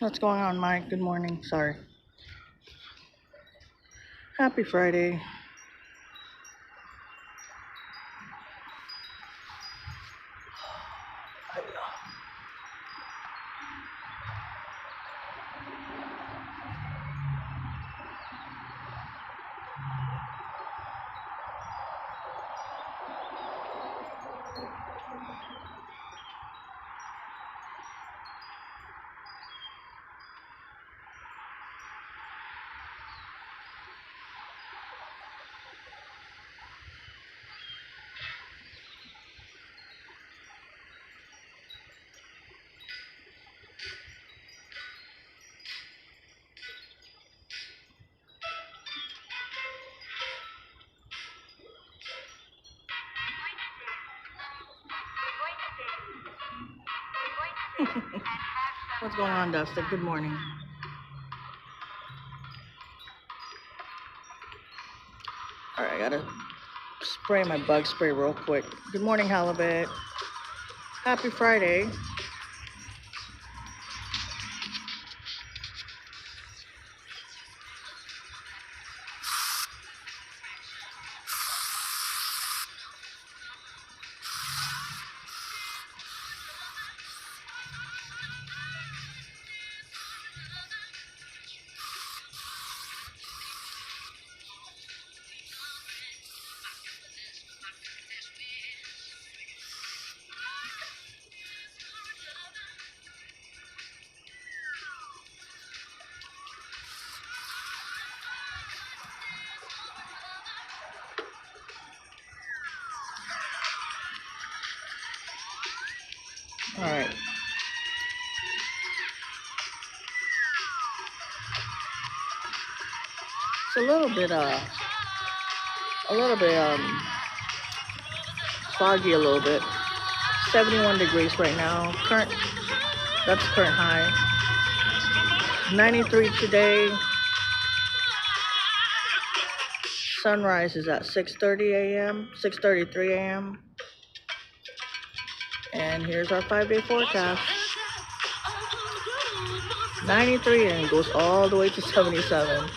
What's going on, Mike? Good morning. Sorry. Happy Friday. What's going on, Dustin? Good morning. All right, I gotta spray my bug spray real quick. Good morning, Halibut. Happy Friday. All right. It's a little bit foggy a little bit. 71 degrees right now. That's current high. 93 today. Sunrise is at 6:30 a.m. 6:33 a.m. And here's our 5-day forecast. 93 and it goes all the way to 77.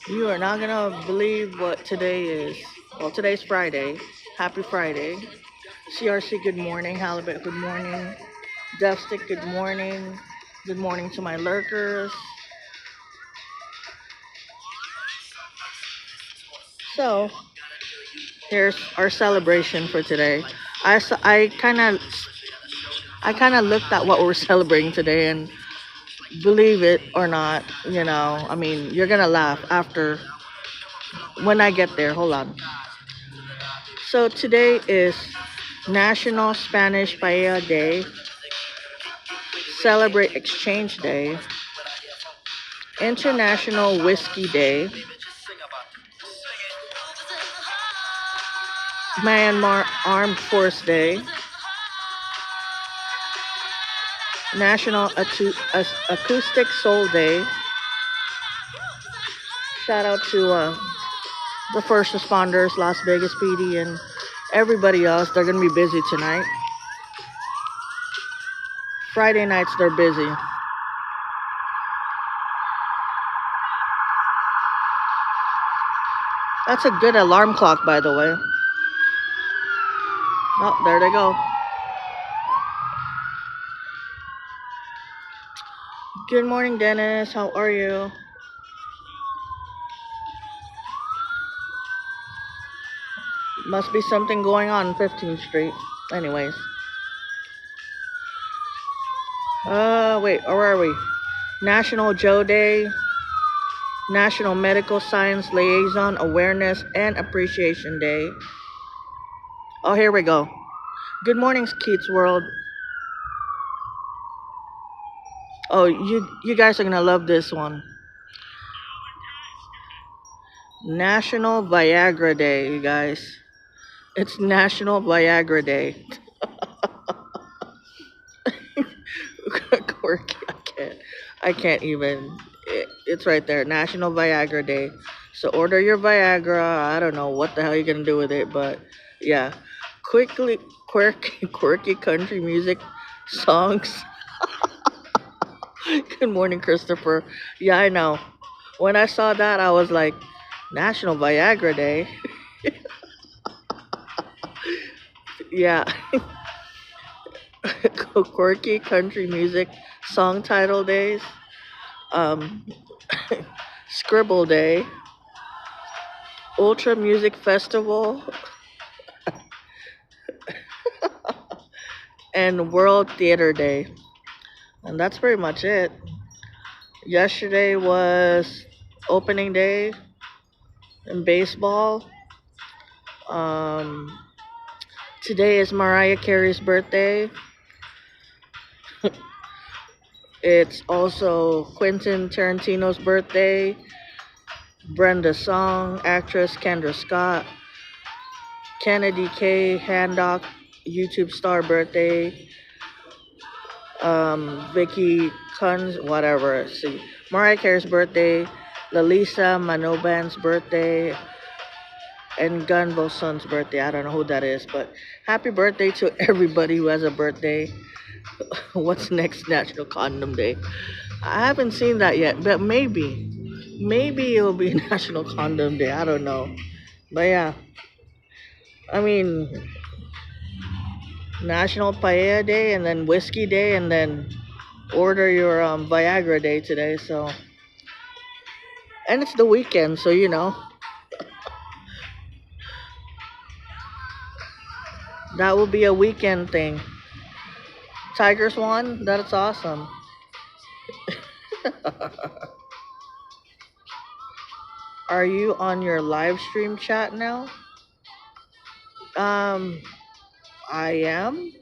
You are not gonna believe what today is. Well, today's Friday. Happy Friday. CRC, good morning. Halibut, good morning. Dustic, good morning. Good morning to my lurkers. So, here's our celebration for today. I kind of looked at what we're celebrating today, and believe it or not, I mean, you're gonna laugh after when I get there. Hold on. So today is National Spanish Paella Day, Celebrate Exchange Day, International Whiskey Day, Myanmar Armed Force Day, National Acoustic Soul Day. Shout out to the first responders, Las Vegas PD, and everybody else. They're gonna be busy tonight. Friday nights they're busy. That's a good alarm clock, by the way. Oh, there they go. Good morning, Dennis. How are you? Must be something going on 15th Street. Anyways. Wait, where are we? National Joe Day, National Medical Science Liaison Awareness and Appreciation Day. Oh, here we go. Good morning, Keats World. Oh, you guys are gonna love this one. National Viagra Day, you guys. It's National Viagra Day. Quirky, I can't even. It's right there. National Viagra Day. So order your Viagra. I don't know what the hell you're gonna do with it, but yeah, quickly quirky country music songs. Good morning, Christopher. Yeah, I know. When I saw that, I was like, National Viagra Day. Yeah, quirky country music song title days. Um, Scribble Day, Ultra Music Festival, and World Theater Day. And that's pretty much it. Yesterday was opening day in baseball. Um, Today is Mariah Carey's birthday. It's also Quentin Tarantino's birthday, Brenda Song, actress Kendra Scott, Kennedy K. Handock, YouTube star birthday, Vicky Kunz, whatever. See, Mariah Carey's birthday, Lalisa Manoban's birthday, and Gunvo's son's birthday. I don't know who that is, but happy birthday to everybody who has a birthday. What's next? National Condom Day. I haven't seen that yet, but maybe it'll be National Condom Day. I don't know, but yeah, I mean National Paella Day and then Whiskey Day and then order your Viagra Day today. So and it's the weekend, so that will be a weekend thing. Tigers won. That's awesome. Are you on your live stream chat now? Um, I am.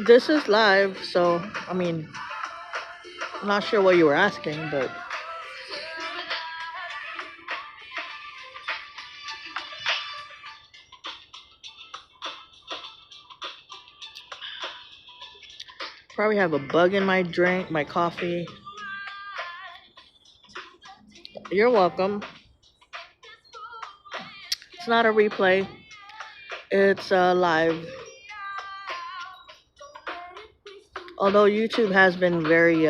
This is live, so I mean, I'm not sure what you were asking, but probably have a bug in my drink, my coffee. You're welcome. It's not a replay. It's live. Although YouTube has been very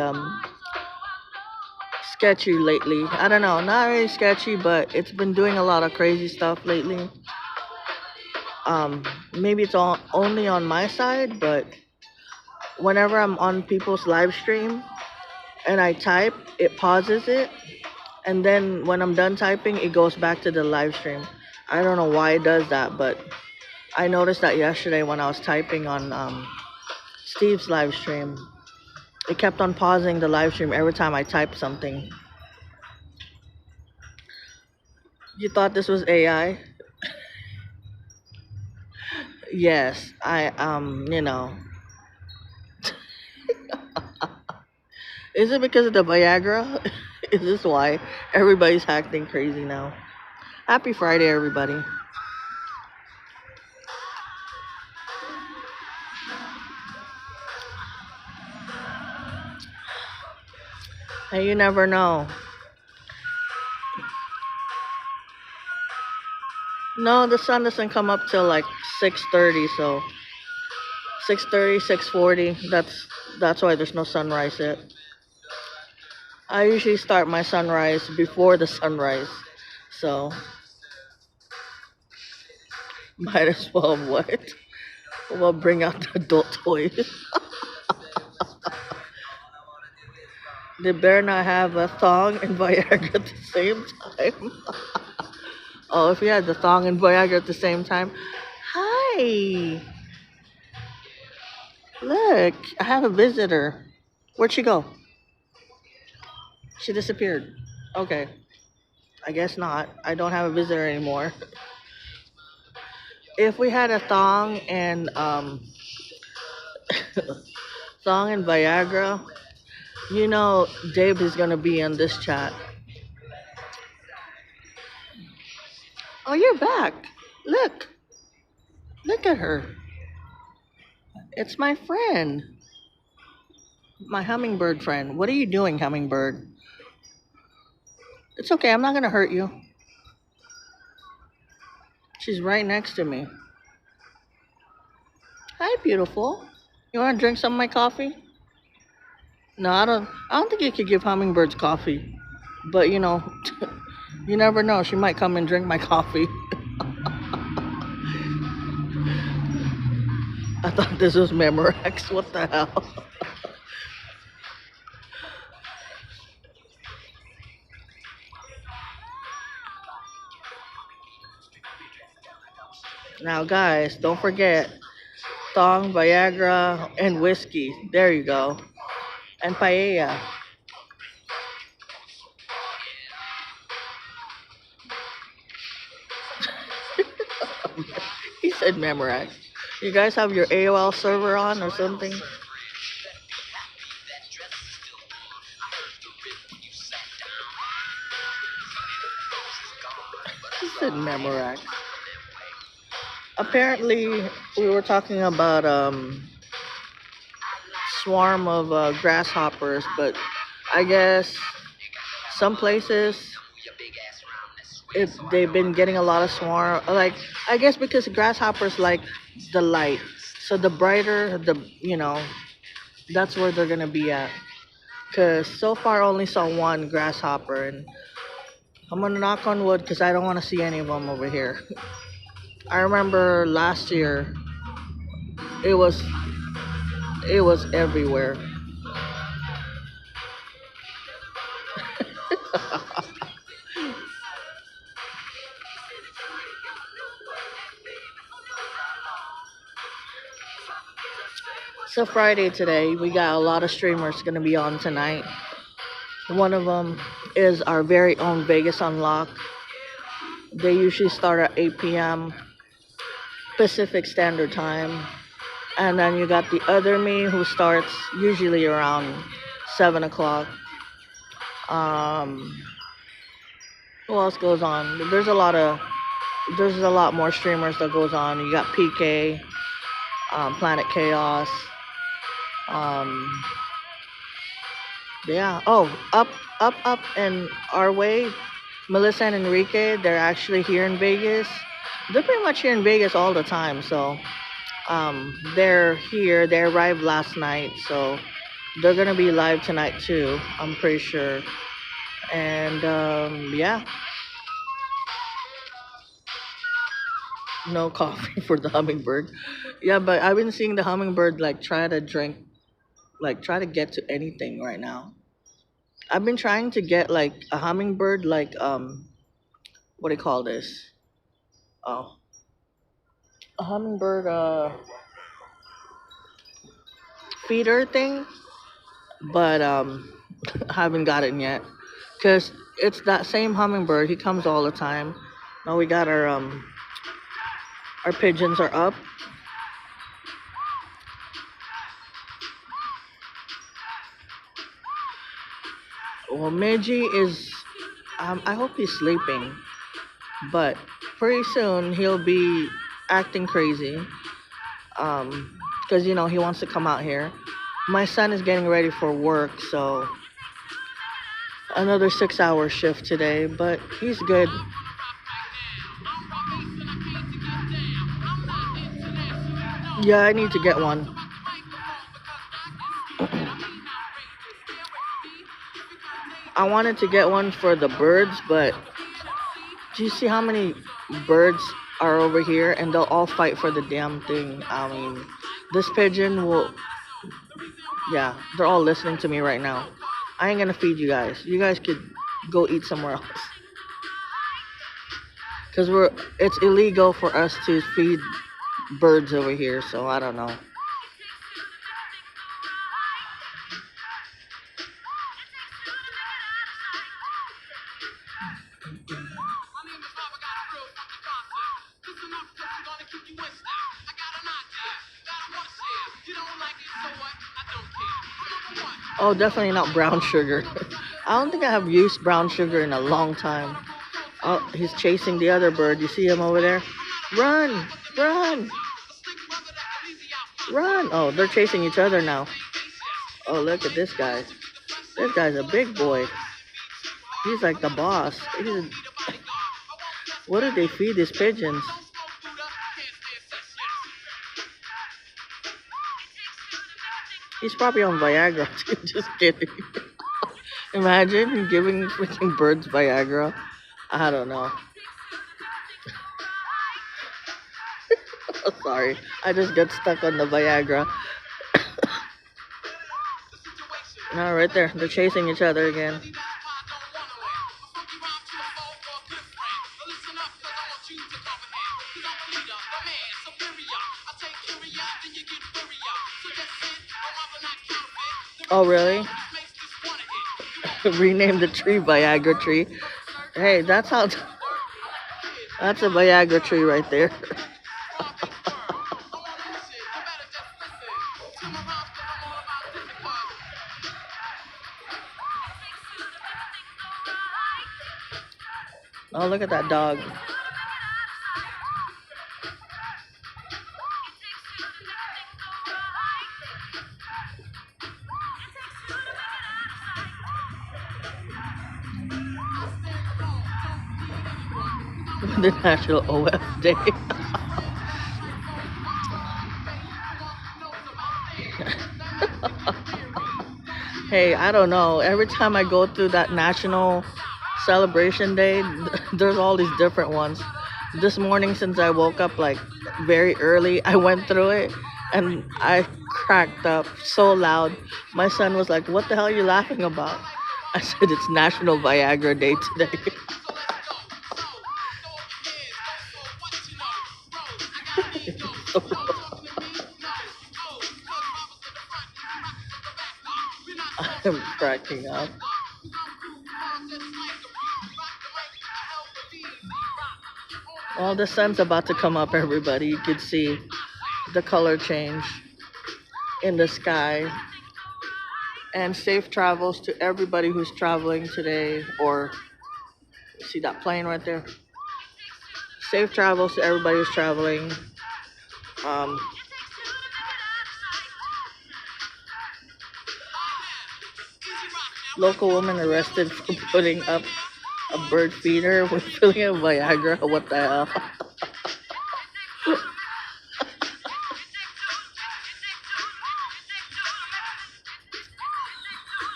sketchy lately. I don't know, not really sketchy, but it's been doing a lot of crazy stuff lately. Maybe it's all only on my side, but whenever I'm on people's live stream and I type, it pauses it, and then when I'm done typing, it goes back to the live stream. I don't know why it does that, but I noticed that yesterday when I was typing on Steve's live stream. It kept on pausing the live stream every time I typed something. You thought this was AI? Yes, Is it because of the Viagra? Is this why everybody's acting crazy now? Happy Friday, everybody. And you never know. No, the sun doesn't come up till like 6:30, so 6:30, 6:40. That's why there's no sunrise yet. I usually start my sunrise before the sunrise. So might as well what? Well, bring out the adult toys. They better not have a thong and Viagra at the same time. Oh, if you had the thong and Viagra at the same time. Hi. Look, I have a visitor. Where'd she go? She disappeared. Okay. I guess not. I don't have a visitor anymore. If we had a thong and Viagra, Dave is gonna be in this chat. Oh, you're back. Look. Look at her. It's my friend, my hummingbird friend. What are you doing, hummingbird? It's okay. I'm not gonna hurt you. She's right next to me. Hi, beautiful. You want to drink some of my coffee? No, I don't. I don't think you could give hummingbirds coffee. But you never know. She might come and drink my coffee. I thought this was Memorex. What the hell? Now, guys, don't forget thong, Viagra, and whiskey. There you go. And paella. He said Memorex. You guys have your AOL server on or something? He said Memorex. Apparently, we were talking about swarm of grasshoppers, but I guess some places they've been getting a lot of swarm. Like I guess because grasshoppers like the light, so the brighter that's where they're gonna be at. Cause so far I only saw one grasshopper, and I'm gonna knock on wood because I don't want to see any of them over here. I remember last year it was it was everywhere. So Friday today, we got a lot of streamers gonna be on tonight. One of them is our very own Vegas Unlock. They usually start at 8 p.m. Pacific Standard Time. And then you got the other me who starts usually around 7 o'clock. Um, who else goes on? There's a lot more streamers that goes on. You got PK, Planet Chaos. Um, yeah. Oh, up, and our way. Melissa and Enrique, they're actually here in Vegas. They're pretty much here in Vegas all the time. So they're here. They arrived last night, so they're gonna be live tonight too. I'm pretty sure. And yeah, no coffee for the hummingbird. Yeah, but I've been seeing the hummingbird like try to drink, like try to get to anything right now. I've been trying to get like a hummingbird, like what do you call this? Oh, a hummingbird feeder thing, but I haven't got it yet. Cause it's that same hummingbird. He comes all the time. Now we got our pigeons are up. Well, Meiji is. I hope he's sleeping, but pretty soon he'll be acting crazy. Because he wants to come out here. My son is getting ready for work, so another 6 hour shift today, but he's good. Yeah, I need to get one. I wanted to get one for the birds, but do you see how many birds are over here? And they'll all fight for the damn thing. I mean, this pigeon will. Yeah, they're all listening to me right now. I ain't gonna feed you guys. You guys could go eat somewhere else. Cause it's illegal for us to feed birds over here, so I don't know. Oh, definitely not brown sugar. I don't think I have used brown sugar in a long time. Oh, he's chasing the other bird. You see him over there? Run, run. Run! Oh, they're chasing each other now. Oh, look at this guy. This guy's a big boy. He's like the boss. What did they feed these pigeons? He's probably on Viagra. Just kidding. Imagine giving freaking birds Viagra. I don't know. Sorry. I just got stuck on the Viagra. No, right there. They're chasing each other again. Oh, really? Rename the tree Viagra tree. Hey, that's a Viagra tree right there. Oh, look at that dog. The National OF Day. Hey, I don't know. Every time I go through that National Celebration Day, there's all these different ones. This morning, since I woke up like very early, I went through it and I cracked up so loud. My son was like, "What the hell are you laughing about?" I said, "It's National Viagra Day today." I'm cracking up. Well, the sun's about to come up, everybody. You can see the color change in the sky. And safe travels to everybody who's traveling today, or see that plane right there? Safe travels to everybody who's traveling. Um, Local woman arrested for putting up a bird feeder with filling of Viagra. What the hell?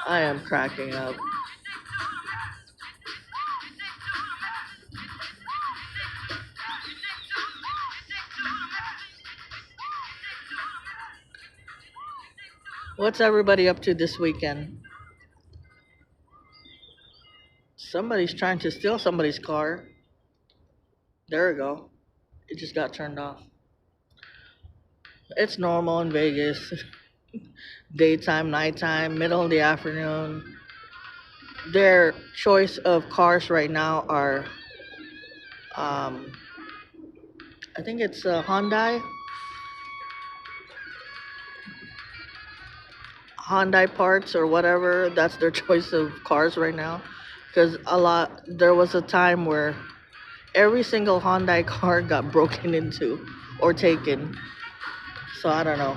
I am cracking up. What's everybody up to this weekend? Somebody's trying to steal somebody's car. There we go. It just got turned off. It's normal in Vegas. Daytime, nighttime, middle of the afternoon. Their choice of cars right now are, um, I think it's a Hyundai parts or whatever. That's their choice of cars right now. Because there was a time where every single Hyundai car got broken into or taken. So I don't know.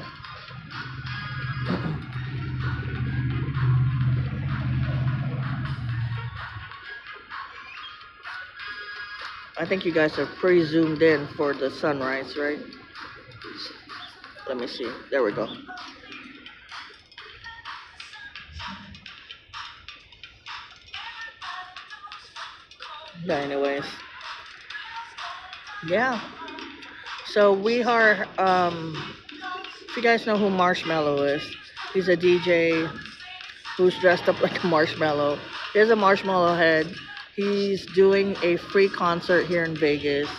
I think you guys are pretty zoomed in for the sunrise, right? Let me see. There we go. But anyways, yeah. So we are. If you guys know who Marshmallow is, he's a DJ who's dressed up like a marshmallow. He has a marshmallow head. He's doing a free concert here in Vegas,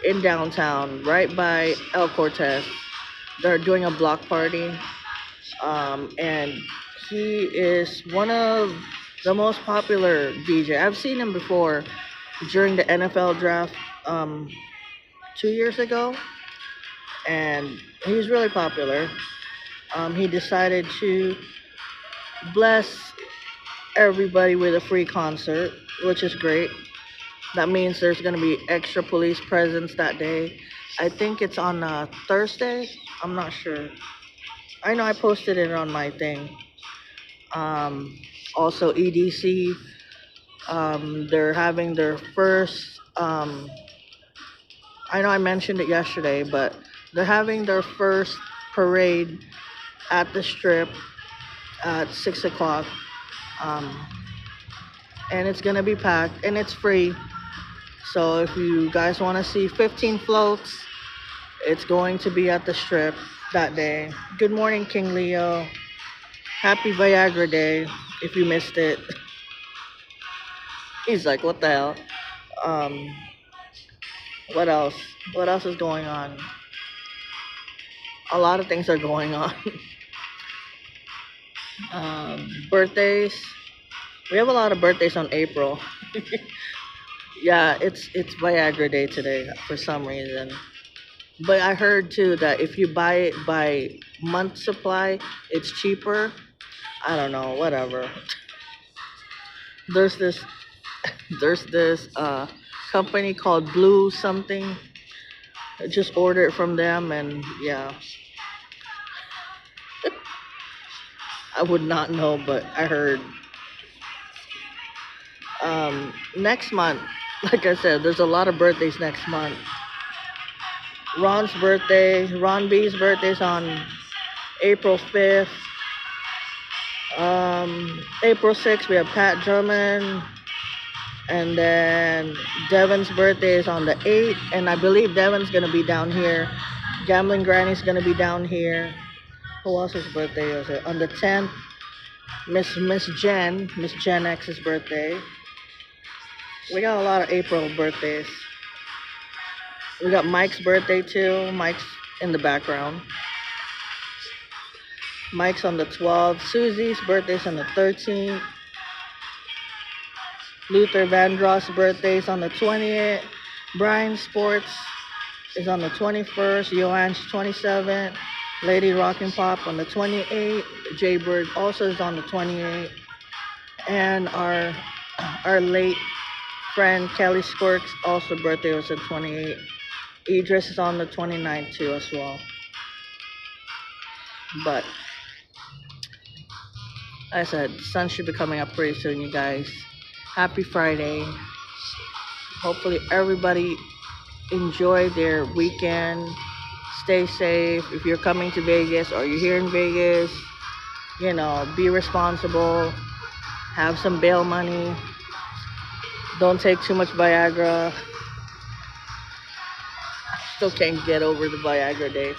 in downtown, right by El Cortez. They're doing a block party, and he is one of the most popular DJ. I've seen him before during the NFL draft 2 years ago, and he's really popular. He decided to bless everybody with a free concert, which is great. That means there's going to be extra police presence that day. I think it's on Thursday. I'm not sure. I know I posted it on my thing. Um, Also, EDC, they're having their first. I know I mentioned it yesterday, but they're having their first parade at the strip at 6 o'clock. Um, and it's gonna be packed and it's free. So if you guys want to see 15 floats, it's going to be at the strip that day. Good morning, King Leo. Happy Viagra Day. If you missed it, he's like, what the hell? Um, what else? What else is going on? A lot of things are going on. Birthdays. We have a lot of birthdays on April. Yeah, it's Viagra Day today for some reason. But I heard too that if you buy it by month supply, it's cheaper. I don't know, whatever. There's this there's this company called Blue something. I just ordered it from them and yeah, I would not know, but I heard next month, like I said, there's a lot of birthdays next month. Ron B's birthday's on April 5th. April 6th, we have Pat Drummond. And then Devin's birthday is on the 8th. And I believe Devin's going to be down here. Gambling Granny's going to be down here. Who else's birthday is it? On the 10th, Miss Jen X's birthday. We got a lot of April birthdays. We got Mike's birthday too. Mike's in the background. Mike's on the 12th. Susie's birthday's on the 13th. Luther Vandross' birthday's on the 20th. Brian Sports is on the 21st. Joanne's 27th. Lady Rockin' Pop on the 28th. Jay Bird also is on the 28th. And our late friend Kelly Squirks also birthday was the 28th. Idris is on the 29th too as well. But like I said, the sun should be coming up pretty soon, you guys. Happy Friday. Hopefully everybody enjoy their weekend. Stay safe. If you're coming to Vegas or you're here in Vegas, be responsible. Have some bail money. Don't take too much Viagra. Still can't get over the Viagra day.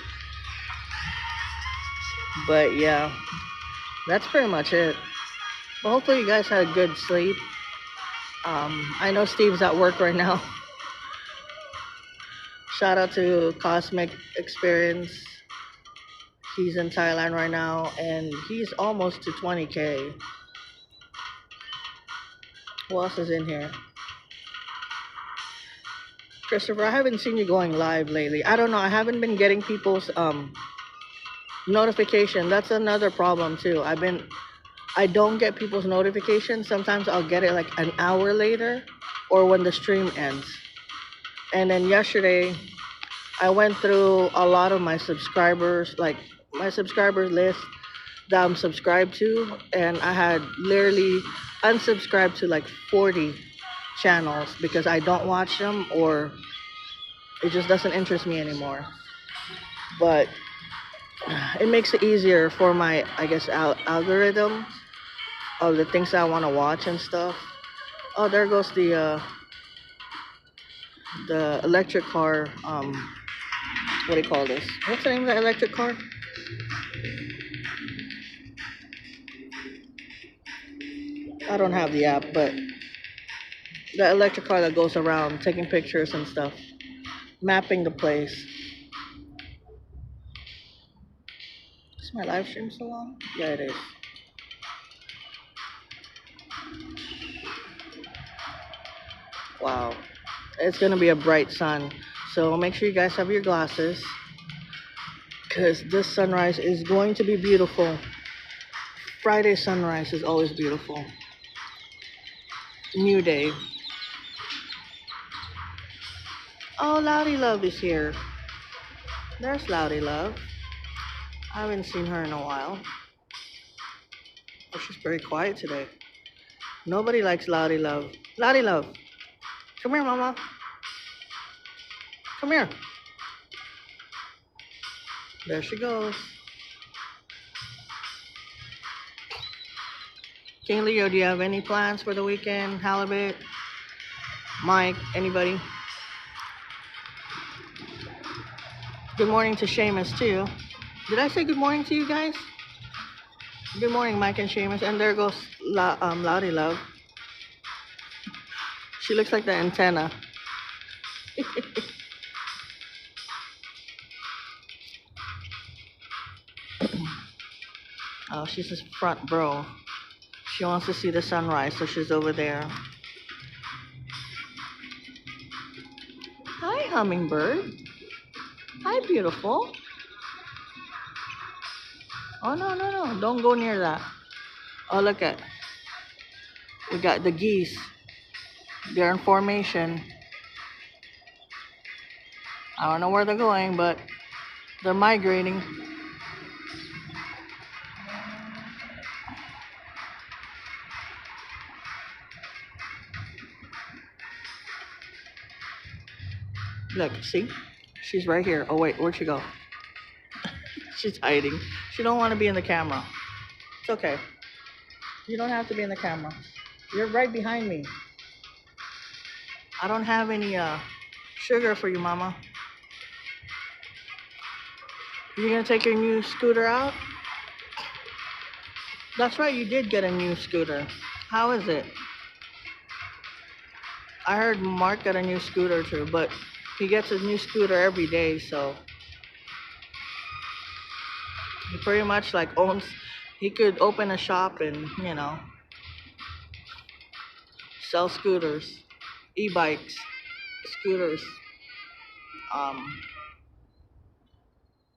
But yeah, that's pretty much it. Well, hopefully you guys had a good sleep. I know Steve's at work right now. Shout out to Cosmic Experience. He's in Thailand right now and he's almost to 20K. Who else is in here? Christopher, I haven't seen you going live lately. I don't know. I haven't been getting people's notification. That's another problem too. I don't get people's notifications. Sometimes I'll get it like an hour later or when the stream ends. And then yesterday, I went through a lot of my subscribers, like my subscriber list that I'm subscribed to, and I had literally unsubscribed to like 40 channels because I don't watch them or it just doesn't interest me anymore. But it makes it easier for my, I guess, algorithm of the things I want to watch and stuff. Oh, there goes the electric car. What do you call this? What's the name of the electric car? I don't have the app, but the electric car that goes around taking pictures and stuff, mapping the place. Is my live stream so long? Yeah, it is. Wow. It's going to be a bright sun. So make sure you guys have your glasses because this sunrise is going to be beautiful. Friday sunrise is always beautiful. New day. Oh, Lottie Love is here. There's Loudy Love. I haven't seen her in a while. Oh, she's very quiet today. Nobody likes Loudy Love. Loudy Love, come here, Mama. Come here. There she goes. King Leo, do you have any plans for the weekend? Halibut, Mike, anybody? Good morning to Seamus too. Did I say good morning to you guys? Good morning, Mike and Seamus. And there goes Loudy Love. She looks like the antenna. Oh, she's his front row. She wants to see the sunrise, so she's over there. Hi, hummingbird. Hi, beautiful. Oh, no, no, no. Don't go near that. Oh, look at. We got the geese. They're in formation. I don't know where they're going, but they're migrating. Look, see? She's right here. Oh, wait, where'd she go? She's hiding. She don't want to be in the camera. It's okay. You don't have to be in the camera. You're right behind me. I don't have any sugar for you, Mama. You gonna take your new scooter out? That's right, you did get a new scooter. How is it? I heard Mark got a new scooter too, but he gets a new scooter every day, so he pretty much like owns. He could open a shop and sell scooters, e-bikes, scooters, um,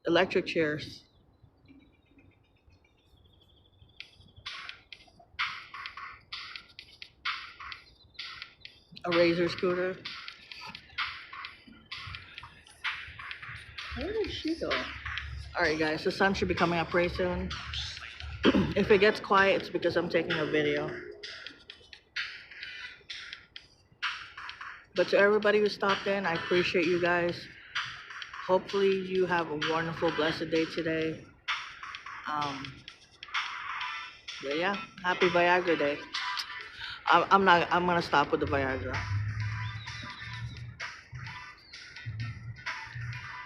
electric chairs, a razor scooter. Where did she go? All right, guys, the sun should be coming up pretty soon. If it gets quiet, it's because I'm taking a video. But to everybody who stopped in, I appreciate you guys. Hopefully you have a wonderful, blessed day today. Um, yeah, happy Viagra Day. I'm not. I'm gonna stop with the Viagra.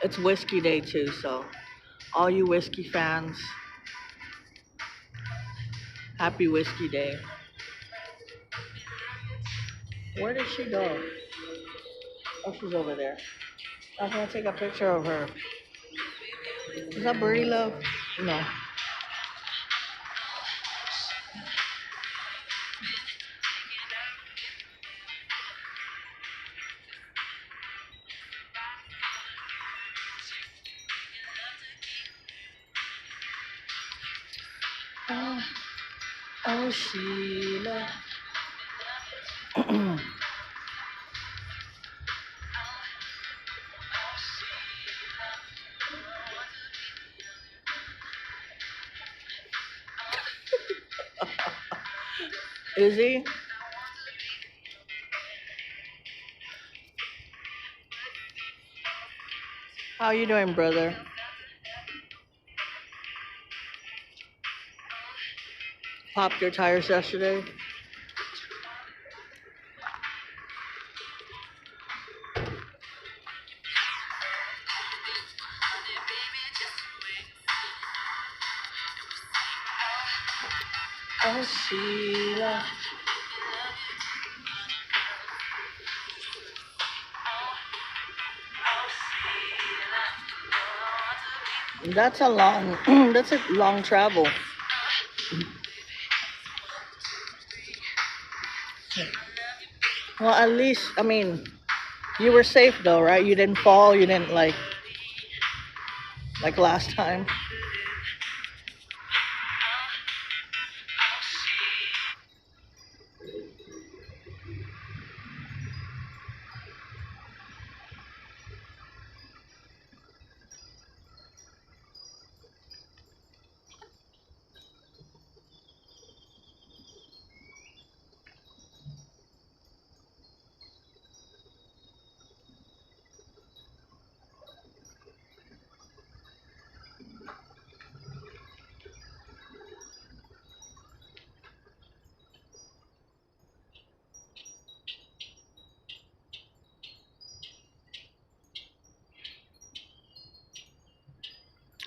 It's Whiskey Day too, so all you whiskey fans, happy Whiskey Day. Where did she go? Oh, she's over there. I was gonna take a picture of her. Is that Birdie Love? No. Oh, oh Sheila. Izzy, how you doing, brother? Popped your tires yesterday? Oh Sheila. That's a long. That's a long travel. Well, at least I mean, you were safe though, right? You didn't fall. You didn't like last time.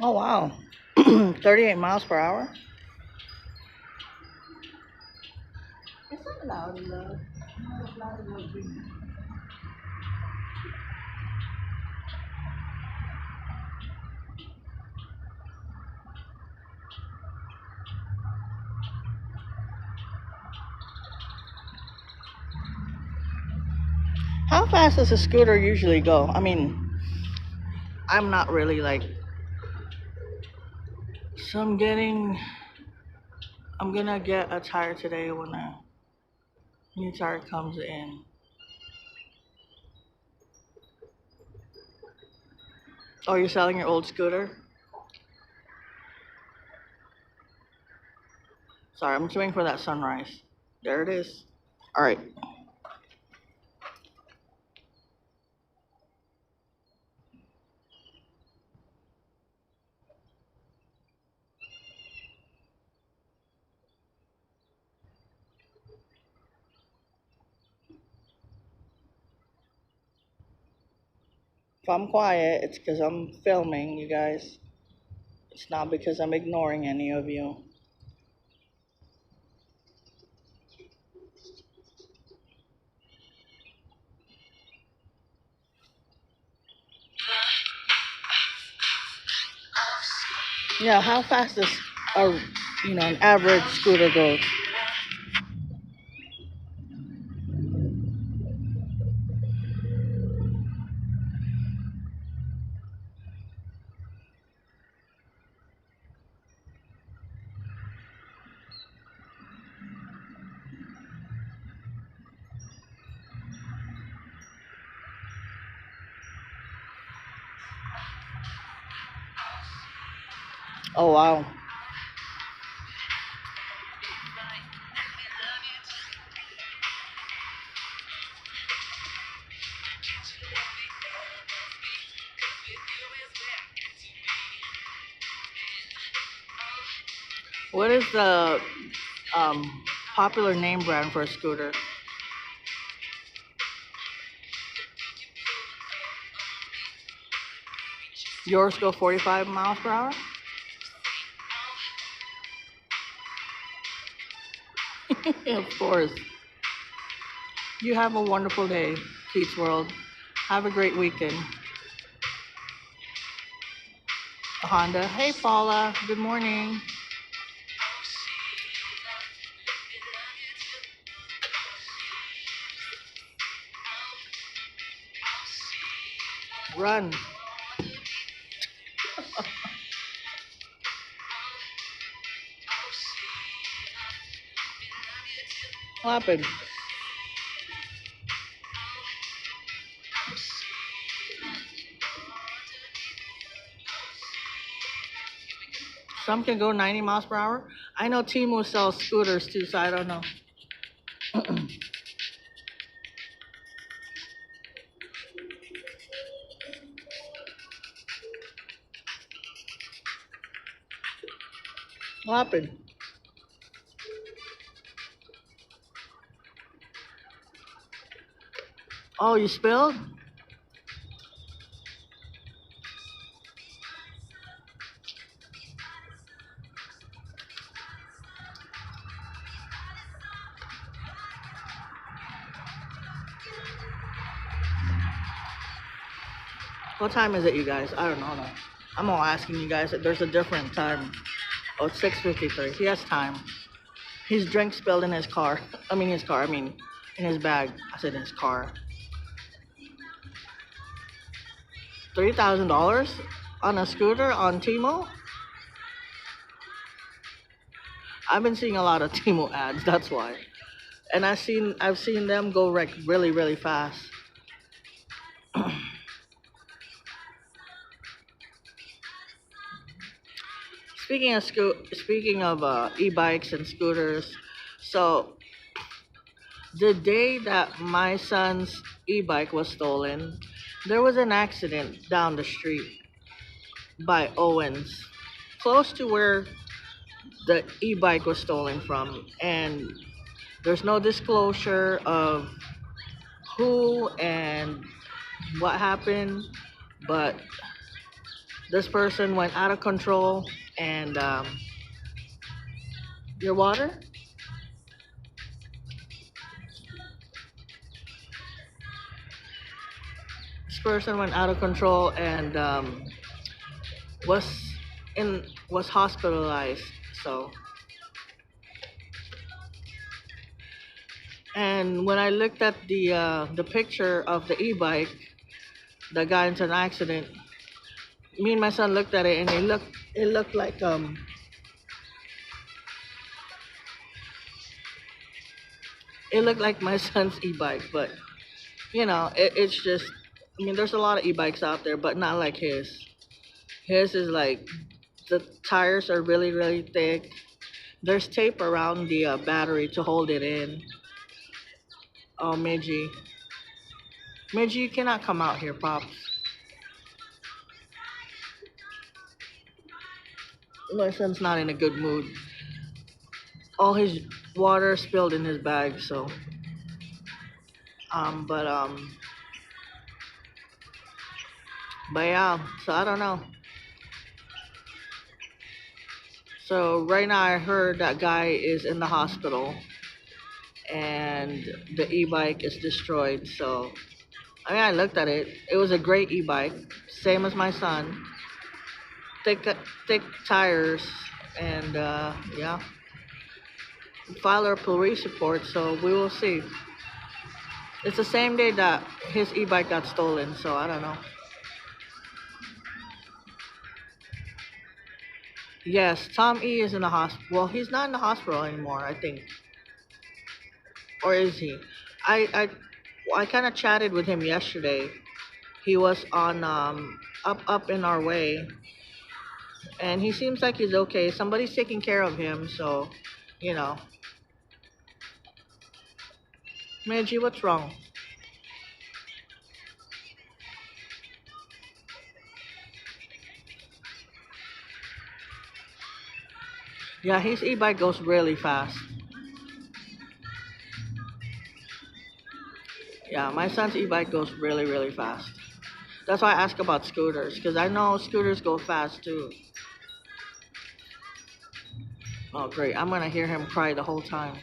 Oh wow. 38 miles per hour? It's not loud enough. No, it's loud enough. How fast does a scooter usually go? I mean, I'm not really like, so I'm gonna get a tire today when a new tire comes in. Oh, you're selling your old scooter? Sorry, I'm just waiting for that sunrise. There it is. All right. If I'm quiet, it's because I'm filming, you guys. It's not because I'm ignoring any of you. Yeah, how fast does a an average scooter go? Oh wow. What is the um, popular name brand for a scooter? Yours go 45 miles per hour? Of course. You have a wonderful day, Pete's World. Have a great weekend. Honda. Hey, Paula. Good morning. Run. What happened? Some can go 90 miles per hour. I know Timo sells scooters too, so I don't know. What happened? Oh, you spilled? What time is it, you guys? I don't know. No. I'm all asking you guys. There's a different time. Oh, it's 6:53. He has time. His drink spilled in his car. I mean, his car. I mean, in his bag. I said in his car. $3,000 on a scooter on Timo? I've been seeing a lot of Timo ads. That's why. And I've seen them go like really really fast. Speaking of e-bikes and scooters, so the day that my son's e-bike was stolen, there was an accident down the street by Owens, close to where the e-bike was stolen from, and there's no disclosure of who and what happened, but This person went out of control, and your water. This person went out of control and was was hospitalized. So, and when I looked at the picture of the e-bike that got into an accident, me and my son looked at it, and it looked like it looked like my son's e-bike. But it's just, I mean, there's a lot of e-bikes out there, but not like his. His is like, the tires are really really thick. There's tape around the battery to hold it in. Oh, Midgie, Midgie, you cannot come out here, pops. My son's not in a good mood. All his water spilled in his bag. So but yeah, so I don't know. So right now I heard that guy is in the hospital, and the e-bike is destroyed. So I mean, I looked at it. It was a great e-bike, same as my son. Thick, thick tires, and yeah, file a police report. So we will see. It's the same day that his e-bike got stolen. So I don't know. Yes, Tom E is in the hospital. Well, he's not in the hospital anymore, I think, or is he? I kind of chatted with him yesterday. He was on up in our way, and he seems like he's okay. Somebody's taking care of him, so you know. Meiji, what's wrong? Yeah, his e-bike goes really fast. Yeah, my son's e-bike goes really really fast. That's why I ask about scooters, because I know scooters go fast too. Oh great, I'm gonna hear him cry the whole time.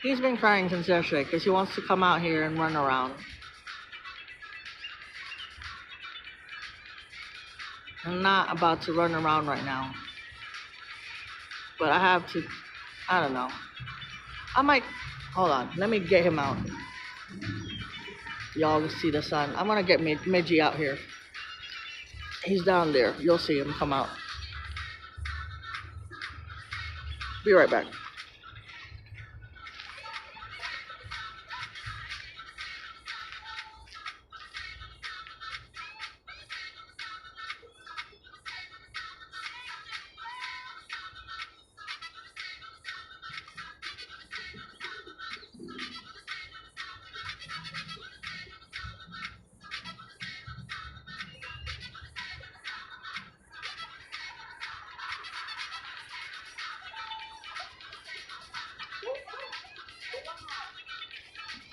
He's been crying since yesterday because he wants to come out here and run around. I'm not about to run around right now, but I have to. I don't know. I might. Hold on. Let me get him out. Y'all see the sun. I'm gonna get Midgie out here. He's down there. You'll see him come out. Be right back.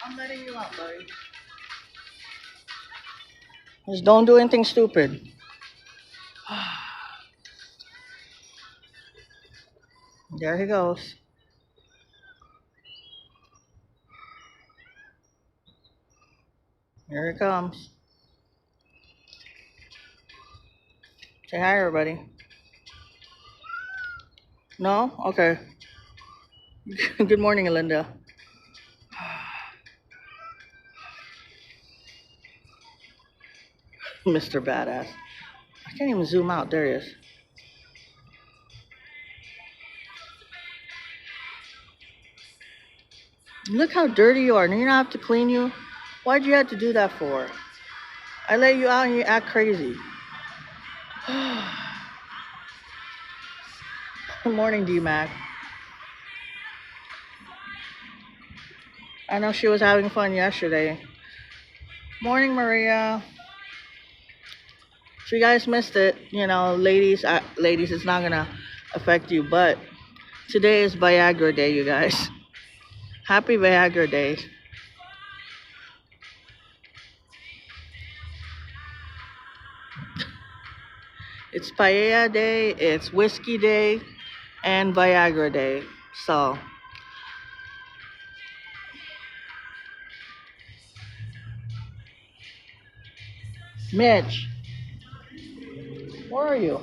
I'm letting you out, buddy. Just don't do anything stupid. There he goes. Here he comes. Say hi, everybody. No? Okay. Good morning, Linda. Mr. Badass. I can't even zoom out. There he is. Look how dirty you are. And you don't have to clean you. Why'd you have to do that for? I let you out and you act crazy. Good morning, DMAC. I know she was having fun yesterday. Morning, Maria. If you guys missed it, ladies, ladies, it's not gonna affect you. But today is Viagra Day, you guys. Happy Viagra Day. It's Paella Day, it's Whiskey Day, and Viagra Day. So, Mitch, where are you?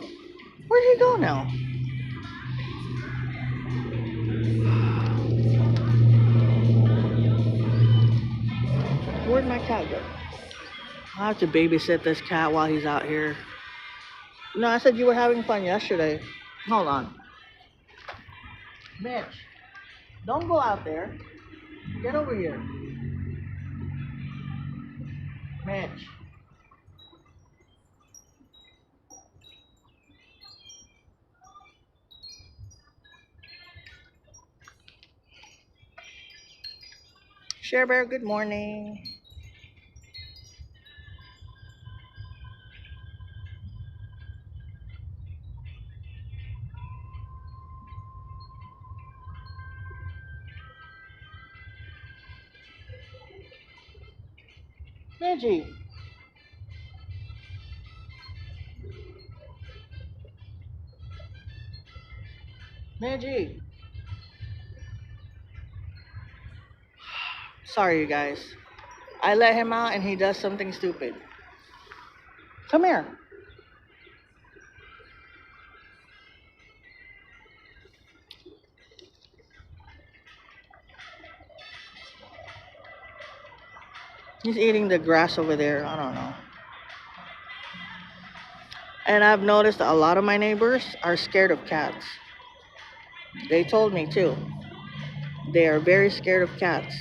Where did he go now? Where'd my cat go? I have to babysit this cat while he's out here. No, I said you were having fun yesterday. Hold on. Mitch, don't go out there. Get over here. Mitch. Share Bear, good morning. Midgie. Midgie. Sorry, you guys. I let him out and he does something stupid. Come here. He's eating the grass over there. I don't know. And I've noticed that a lot of my neighbors are scared of cats. They told me too. They are very scared of cats.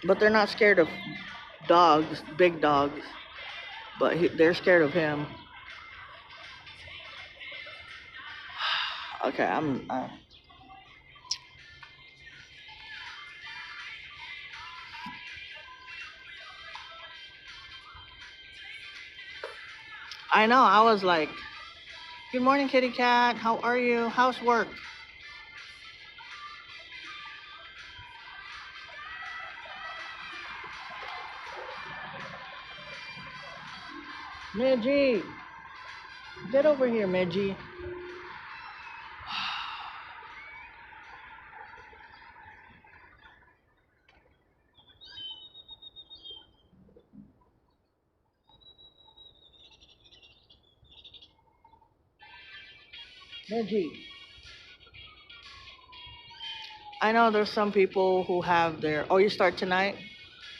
But they're not scared of dogs, big dogs. But they're scared of him. Okay, I know. I was like, "Good morning, kitty cat. How are you? How's work?" Midgie, get over here, Midgie. Midgie. I know there's some people who have their. Oh, you start tonight?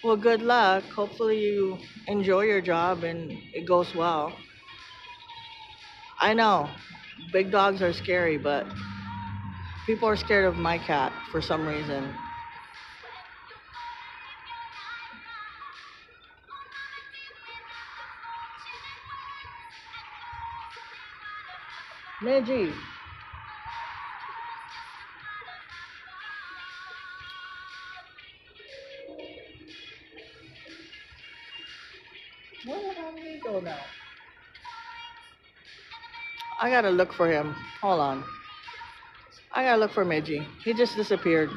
Well, good luck. Hopefully, you enjoy your job and it goes well. I know big dogs are scary, but people are scared of my cat for some reason. Midgie, where the hell did he go now? I gotta look for him. Hold on. I gotta look for Midgie. He just disappeared.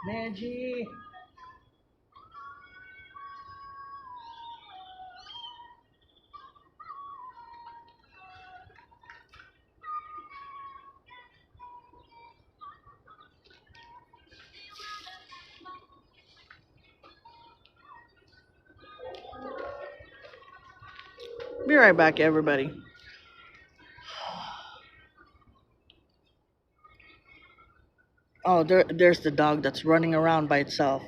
Midgie. Be right back, everybody. Oh, there's the dog that's running around by itself.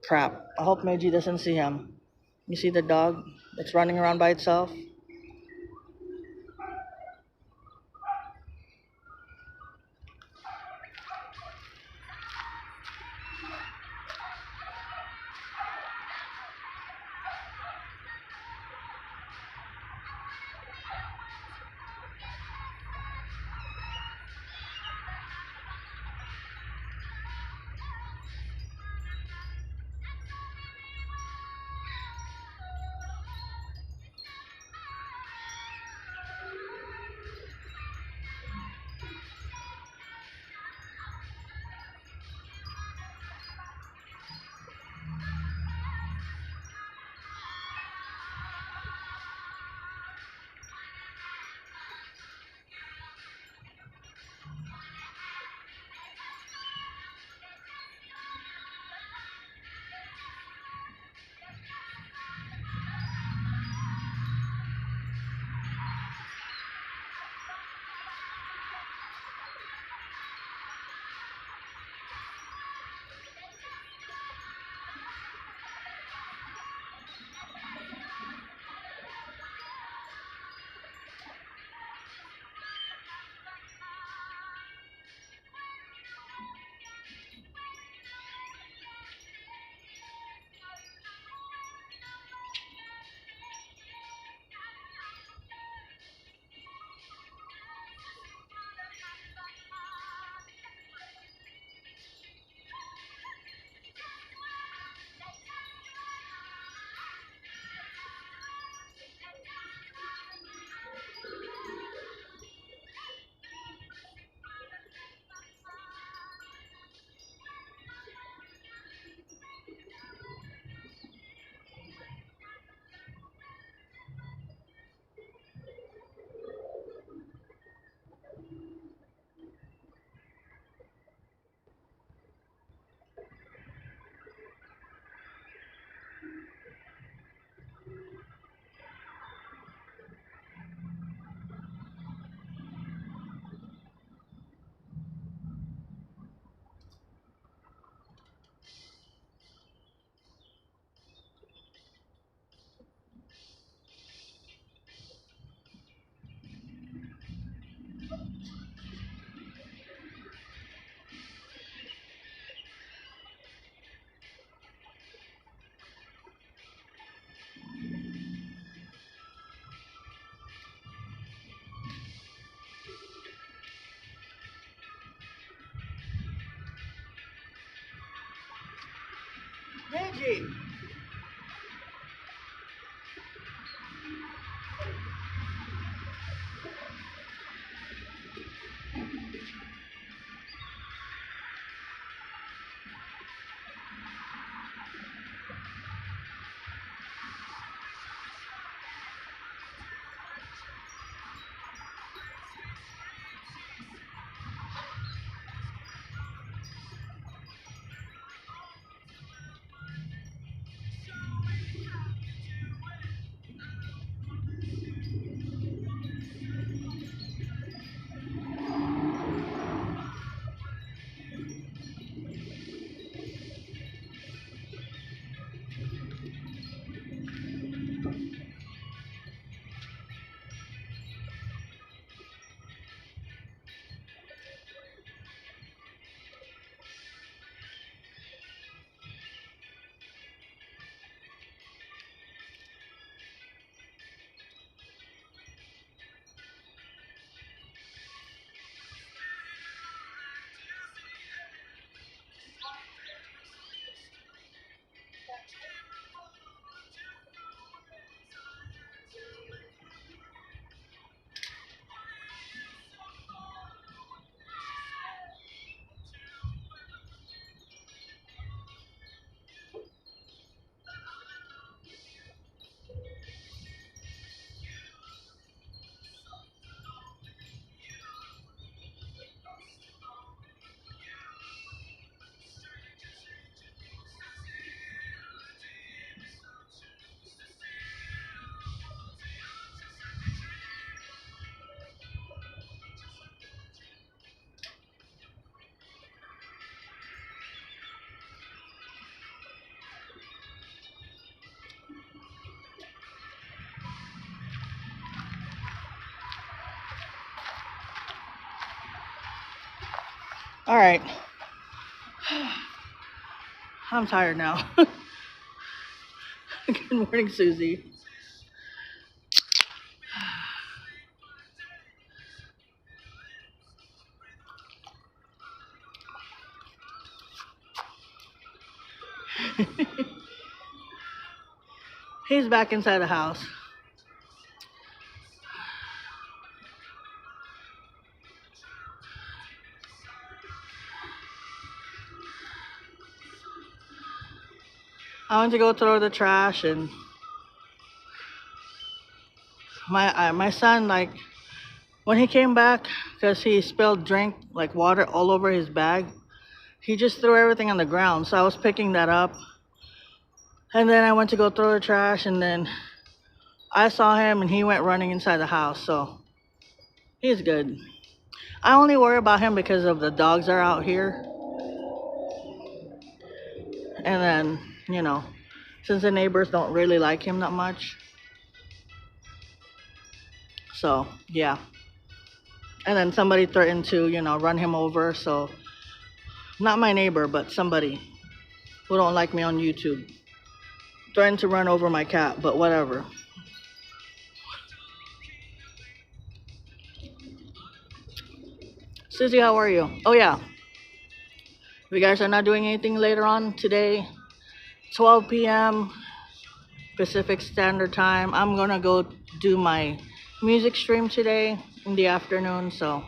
Crap. I hope Meiji doesn't see him. You see the dog that's running around by itself? All right. I'm tired now. Good morning, Susie. He's back inside the house. I went to go throw the trash, and my son, like, when he came back, because he spilled drink, like water, all over his bag, he just threw everything on the ground. So I was picking that up, and then I went to go throw the trash, and then I saw him, and he went running inside the house. So he's good. I only worry about him because of the dogs are out here, and then, you know, since the neighbors don't really like him that much. So yeah. And then somebody threatened to, run him over. So not my neighbor, but somebody who don't like me on YouTube threatened to run over my cat, but whatever. Susie, how are you? Oh yeah. If you guys are not doing anything later on today, 12 p.m. Pacific Standard Time, I'm gonna go do my music stream today in the afternoon. So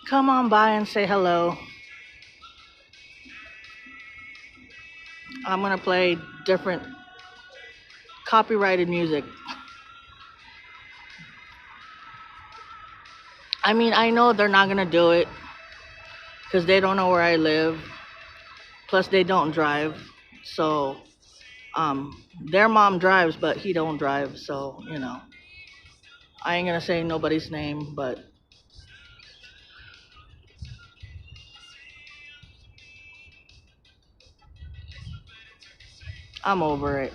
come on by and say hello. I'm gonna play different copyrighted music. I mean, I know they're not gonna do it because they don't know where I live. Plus, they don't drive. So, their mom drives, but he don't drive. So, I ain't gonna say nobody's name, but I'm over it.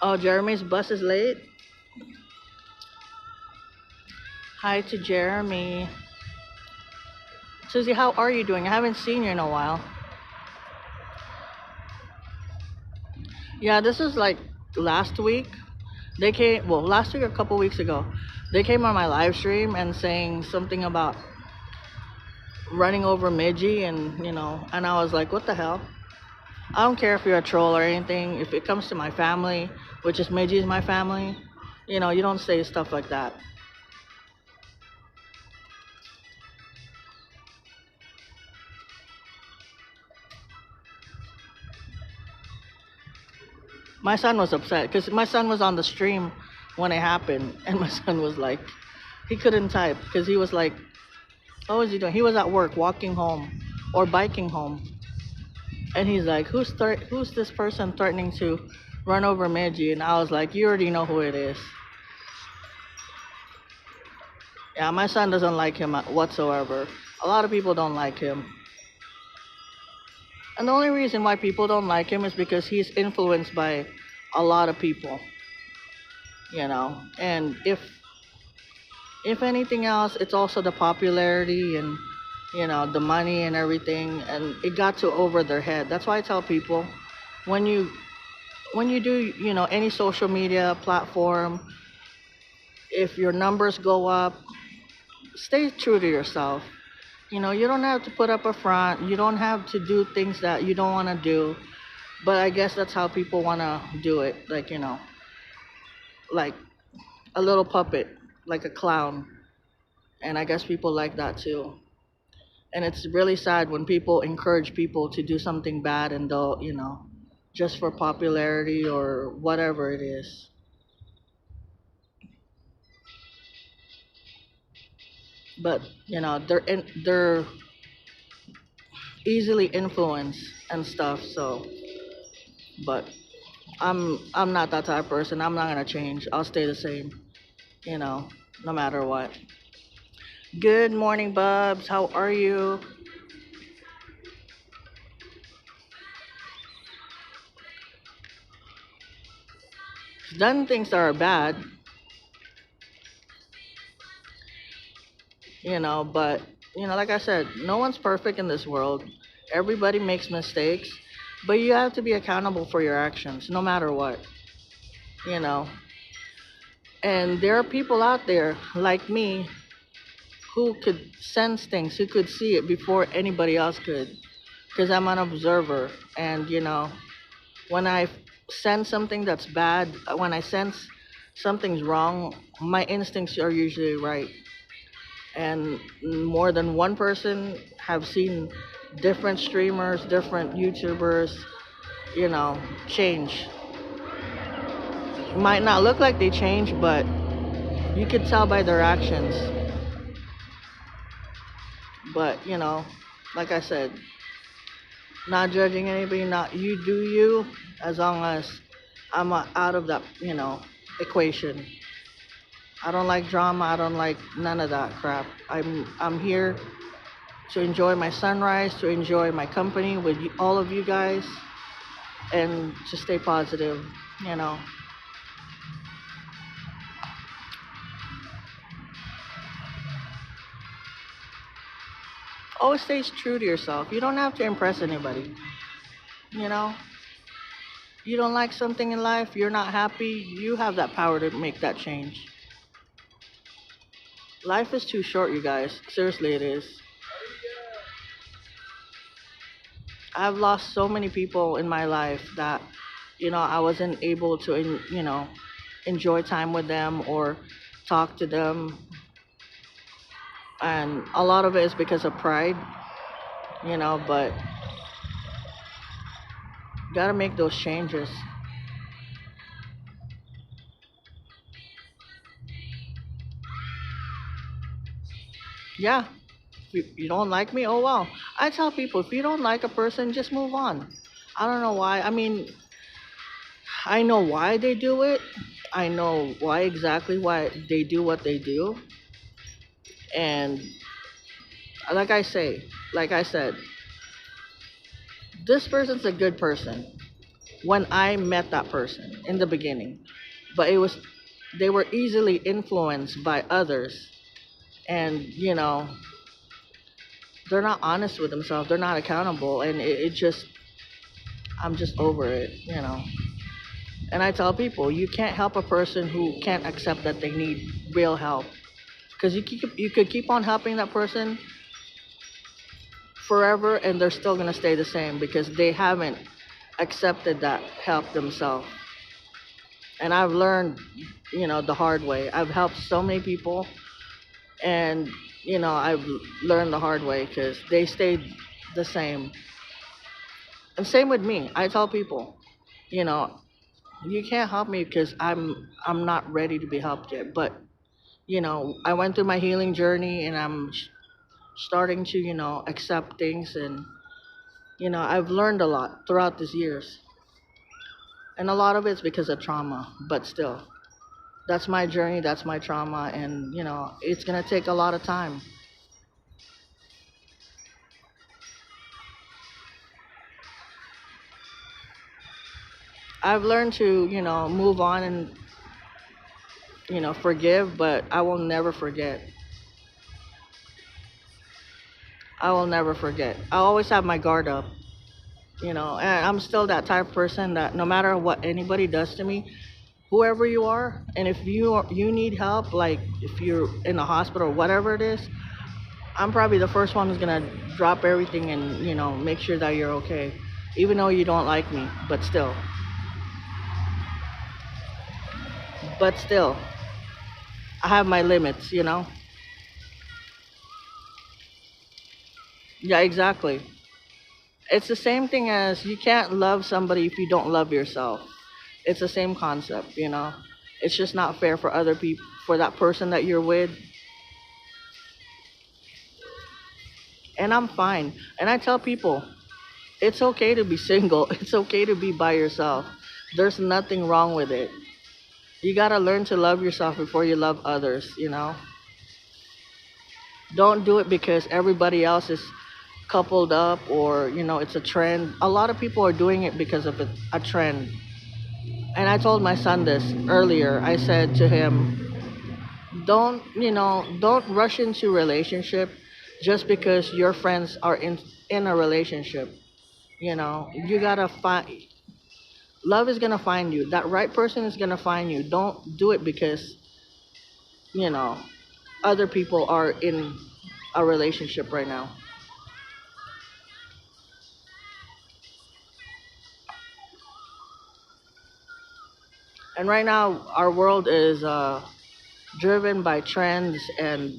Oh, Jeremy's bus is late. Hi to Jeremy. Susie, how are you doing? I haven't seen you in a while. Yeah, this is like last week. They came, well, last week or a couple weeks ago, they came on my live stream and saying something about running over Midgie, and and I was like, what the hell? I don't care if you're a troll or anything. If it comes to my family, which is Midgie's my family, you don't say stuff like that. My son was upset because my son was on the stream when it happened, and my son was like, he couldn't type because he was like, what was he doing? He was at work, walking home or biking home, and he's like, who's this person threatening to run over Midgie? And I was like, you already know who it is. Yeah, my son doesn't like him whatsoever. A lot of people don't like him. And the only reason why people don't like him is because he's influenced by a lot of people, And if anything else, it's also the popularity and the money and everything, and it got to over their head. That's why I tell people, when you do, any social media platform, if your numbers go up, stay true to yourself. You don't have to put up a front. You don't have to do things that you don't want to do. But I guess that's how people want to do it. Like, like a little puppet, like a clown. And I guess people like that too. And it's really sad when people encourage people to do something bad, and they'll, just for popularity or whatever it is. But, they're easily influenced and stuff, so. But I'm not that type of person. I'm not gonna change. I'll stay the same, you know, no matter what. Good morning, Bubs. How are you? Done things that are bad, but like I said, no one's perfect in this world. Everybody makes mistakes, but you have to be accountable for your actions, no matter what, you know. And there are people out there like me who could sense things, who could see it before anybody else could, because I'm an observer. And when I sense something that's bad, when I sense something's wrong, my instincts are usually right. And more than one person have seen different streamers, different YouTubers, change. Might not look like they change, but you could tell by their actions. But like I said, not judging anybody, not you do you, as long as I'm out of that, equation. I don't like drama. I don't like none of that crap. I'm here to enjoy my sunrise, to enjoy my company with all of you guys, and to stay positive. You know, always stay true to yourself. You don't have to impress anybody. You know, you don't like something in life, you're not happy. You have that power to make that change. Life is too short, you guys. Seriously, it is. I've lost so many people in my life that, I wasn't able to, enjoy time with them or talk to them. And a lot of it is because of pride, but gotta make those changes. Yeah, if you don't like me, oh well. I tell people, if you don't like a person, just move on. I don't know why. I mean, I know why they do it. I know why they do what they do. And like I say, like I said, this person's a good person when I met that person in the beginning. But they were easily influenced by others. And, they're not honest with themselves. They're not accountable. And it just, I'm just over it. And I tell people, you can't help a person who can't accept that they need real help. Because you could keep on helping that person forever and they're still going to stay the same because they haven't accepted that help themselves. And I've learned, the hard way. I've helped so many people, and I've learned the hard way because they stayed the same. And same with me. I tell people, you know, you can't help me because I'm not ready to be helped yet. But I went through my healing journey, and I'm starting to accept things, and I've learned a lot throughout these years, and a lot of it's because of trauma. But still, that's my journey, that's my trauma, and it's gonna take a lot of time. I've learned to move on and forgive, but I will never forget. I will never forget. I always have my guard up, and I'm still that type of person that no matter what anybody does to me, whoever you are, and if you need help, like if you're in the hospital or whatever it is, I'm probably the first one who's gonna drop everything and make sure that you're okay, even though you don't like me, but still, I have my limits, Yeah, exactly. It's the same thing as you can't love somebody if you don't love yourself. It's the same concept. It's just not fair for other people, for that person that you're with. And I'm fine. And I tell people, it's okay to be single. It's okay to be by yourself. There's nothing wrong with it. You gotta learn to love yourself before you love others. Don't do it because everybody else is coupled up, or it's a trend. A lot of people are doing it because of a trend. And I told my son this earlier. I said to him, don't rush into relationship just because your friends are in a relationship. You gotta find love is gonna find you. That right person is gonna find you. Don't do it because you know other people are in a relationship right now. And right now, our world is driven by trends, and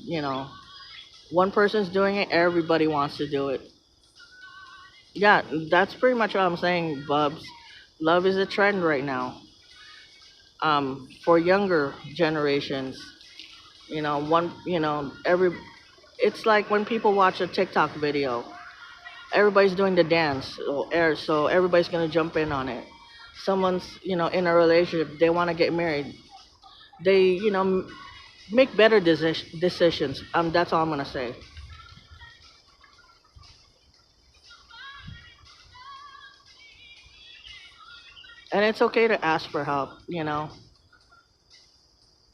one person's doing it, everybody wants to do it. Yeah, that's pretty much what I'm saying, Bubs. Love is a trend right now. For younger generations, it's like when people watch a TikTok video, everybody's doing the dance, so everybody's gonna jump in on it. Someone's, in a relationship, they want to get married. They, make better decisions. That's all I'm gonna say. And it's okay to ask for help,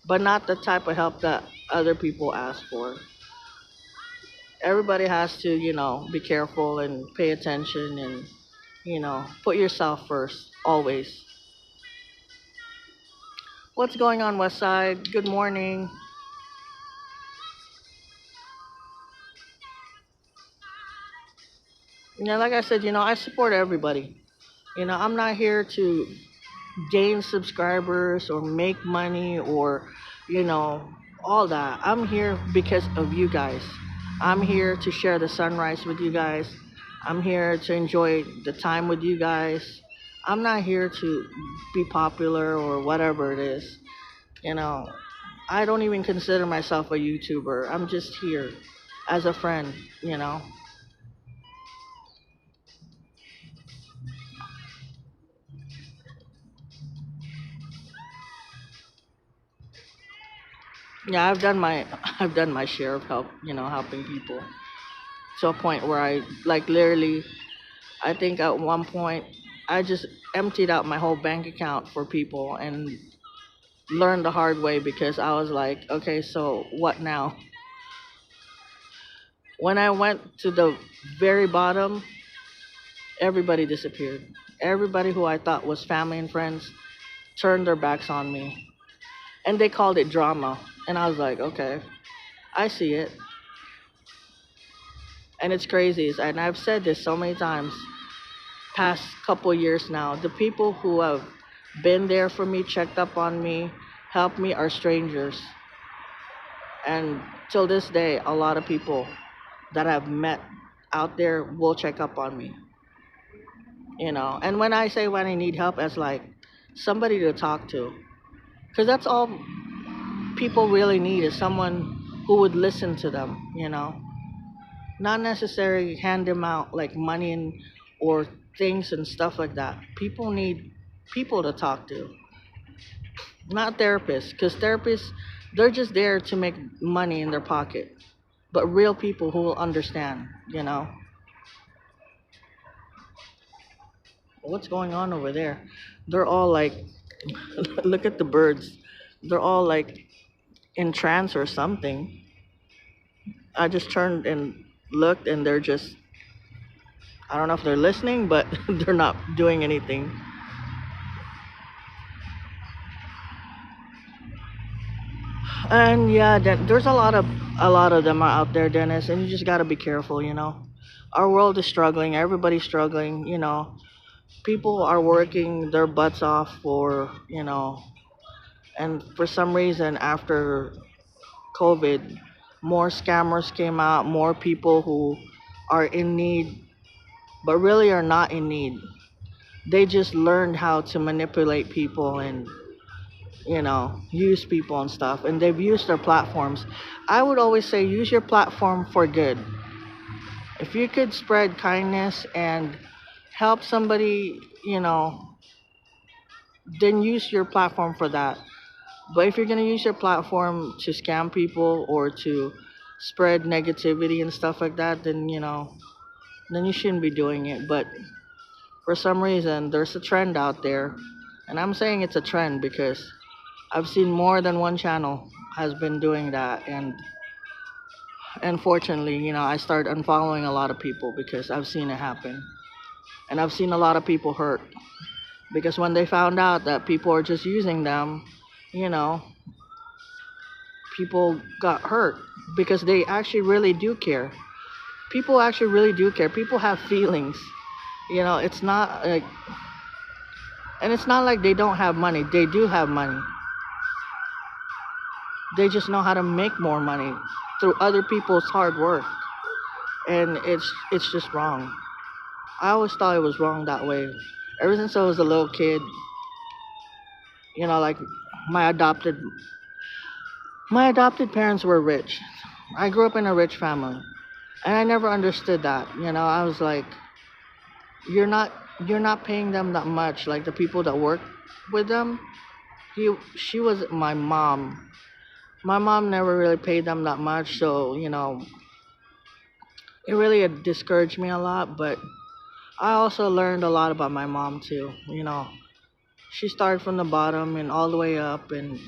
but not the type of help that other people ask for. Everybody has to, be careful and pay attention, and, put yourself first, always. What's going on, West Side? Good morning. Like I said, I support everybody. I'm not here to gain subscribers or make money or, you know, all that. I'm here because of you guys. I'm here to share the sunrise with you guys. I'm here to enjoy the time with you guys. I'm not here to be popular or whatever it is. You know, I don't even consider myself a YouTuber. I'm just here as a friend, you know. Yeah, I've done my share of helping people to a point where I like literally I think at one point I just emptied out my whole bank account for people and learned the hard way because I was like, okay, so what now? When I went to the very bottom, everybody disappeared. Everybody who I thought was family and friends, turned their backs on me. And they called it drama. And I was like, okay, I see it. And it's crazy. And I've said this so many times, past couple years now. The people who have been there for me, checked up on me, helped me are strangers. And till this day, a lot of people that I've met out there will check up on me, you know. And when I say when I need help, it's like somebody to talk to. Because that's all people really need is someone who would listen to them, you know. Not necessarily hand them out like money and or things and stuff like that. People need people to talk to, not therapists. Because therapists, they're just there to make money in their pocket. But real people who will understand, you know. What's going on over there? They're all like, look at the birds. They're all like in trance or something. I just turned and looked, and they're just, I don't know if they're listening, but they're not doing anything. And yeah, there's a lot of them are out there, Dennis, and you just gotta be careful, you know. Our world is struggling. Everybody's struggling, you know. People are working their butts off for, you know, and for some reason after COVID, more scammers came out, more people who are in need, but really are not in need. They just learned how to manipulate people and, you know, use people and stuff. And they've used their platforms. I would always say use your platform for good. If you could spread kindness and help somebody, you know, then use your platform for that. But if you're going to use your platform to scam people or to spread negativity and stuff like that, then, you know, then you shouldn't be doing it. But for some reason, there's a trend out there. And I'm saying it's a trend because I've seen more than one channel has been doing that. And unfortunately, you know, I started unfollowing a lot of people because I've seen it happen. And I've seen a lot of people hurt because when they found out that people are just using them, you know, people got hurt because they actually really do care. People actually really do care. People have feelings. You know, it's not like, and it's not like they don't have money. They do have money. They just know how to make more money through other people's hard work. And it's just wrong. I always thought it was wrong that way. Ever since I was a little kid, you know, like my adopted my adopted parents were rich. I grew up in a rich family. And I never understood that. You know, I was like, you're not you're not paying them that much, like the people that work with them. She was my mom. My mom never really paid them that much, so you know, it really had discouraged me a lot. But I also learned a lot about my mom too. You know, she started from the bottom and all the way up, and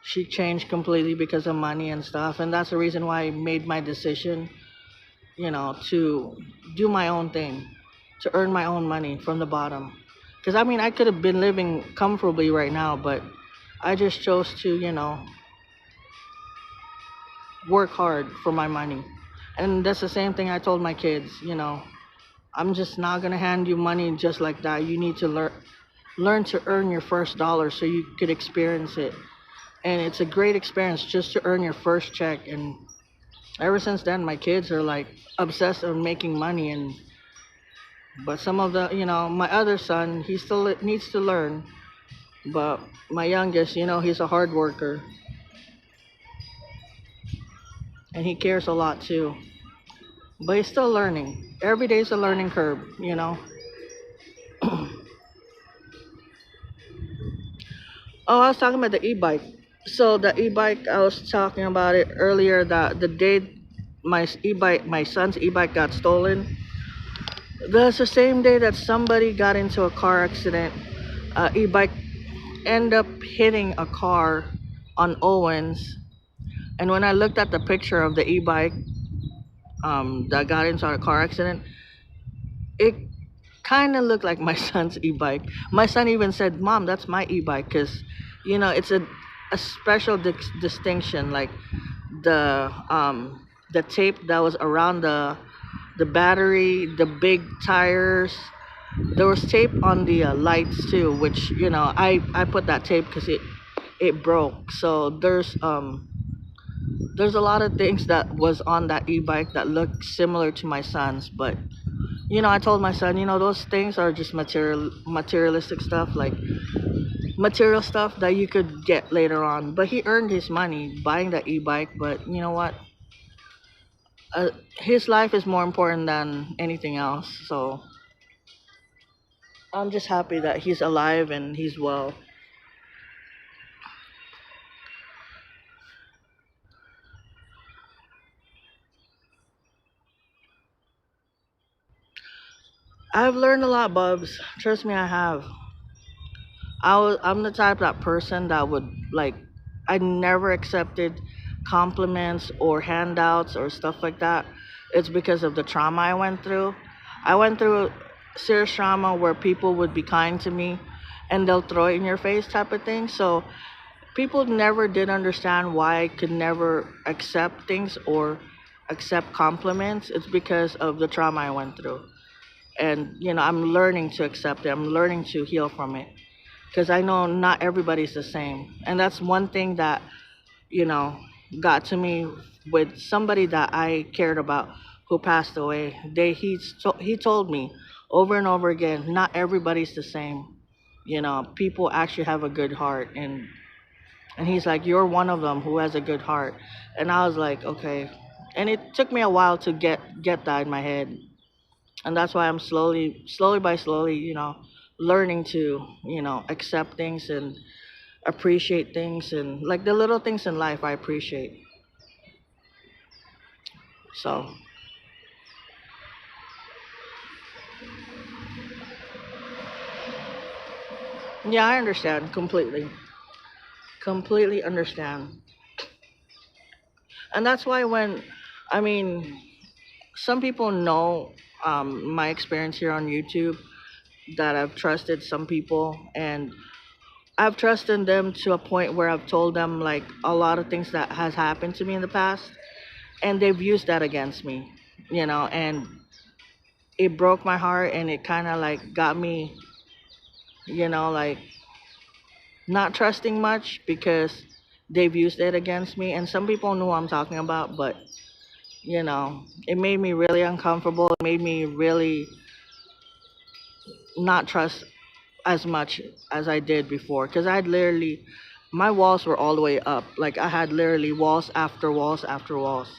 she changed completely because of money and stuff. And that's the reason why I made my decision, you know, to do my own thing, to earn my own money from the bottom. Because I mean, I could have been living comfortably right now, but I just chose to, you know, work hard for my money. And that's the same thing I told my kids, you know, I'm just not gonna hand you money just like that. You need to learn to earn your first dollar so you could experience it. And it's a great experience just to earn your first check. And ever since then, my kids are like obsessed on making money. And but some of the, you know, my other son, he still needs to learn. But my youngest, you know, he's a hard worker and he cares a lot too. But he's still learning. Every day's a learning curve, you know. Oh, I was talking about the e-bike. So the e-bike, I was talking about it earlier. That the day my son's e-bike got stolen, that's the same day that somebody got into a car accident. E-bike end up hitting a car on Owens. And when I looked at the picture of the e-bike that got into a car accident, it kind of looked like my son's e-bike. My son even said, "Mom, that's my e-bike," because it's a special distinction. Like the tape that was around the battery, the big tires. There was tape on the lights too, which I put that tape because it broke. So there's a lot of things that was on that e-bike that looked similar to my son's, but I told my son, those things are just materialistic stuff, like material stuff that you could get later on. But he earned his money buying that e-bike. But you know what? His life is more important than anything else. So I'm just happy that he's alive and he's well. I've learned a lot, Bubs. Trust me, I have. I'm the type that person that would like. I never accepted compliments or handouts or stuff like that. It's because of the trauma I went through. I went through serious trauma where people would be kind to me and they'll throw it in your face type of thing. So people never did understand why I could never accept things or accept compliments. It's because of the trauma I went through. And I'm learning to accept it. I'm learning to heal from it because I know not everybody's the same. And that's one thing that, you know, got to me with somebody that I cared about who passed away. He told me over and over again, not everybody's the same. People actually have a good heart, and he's like, you're one of them who has a good heart. And I was like, okay. And it took me a while to get that in my head, and that's why I'm slowly by slowly, learning to accept things and appreciate things, and like the little things in life I appreciate. So yeah, I understand completely understand. And that's why when I mean some people know my experience here on YouTube, that I've trusted some people, and I've trusted them to a point where I've told them like a lot of things that has happened to me in the past, and they've used that against me, and it broke my heart, and it kind of like got me, like not trusting much because they've used it against me. And some people know what I'm talking about, but it made me really uncomfortable. It made me really not trust as much as I did before, because I had literally, my walls were all the way up. Like I had literally walls after walls after walls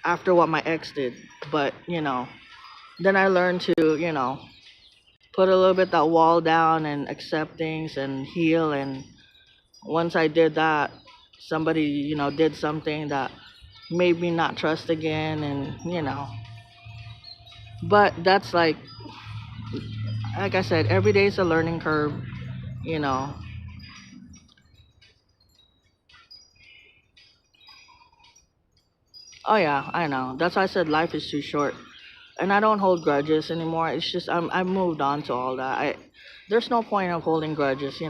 after what my ex did. But then I learned to put a little bit that wall down and accept things and heal. And once I did that, somebody did something that made me not trust again, and but that's like I said, every day is a learning curve, you know. Oh yeah, I know. That's why I said life is too short, and I don't hold grudges anymore. It's just I've moved on to all that. There's no point of holding grudges.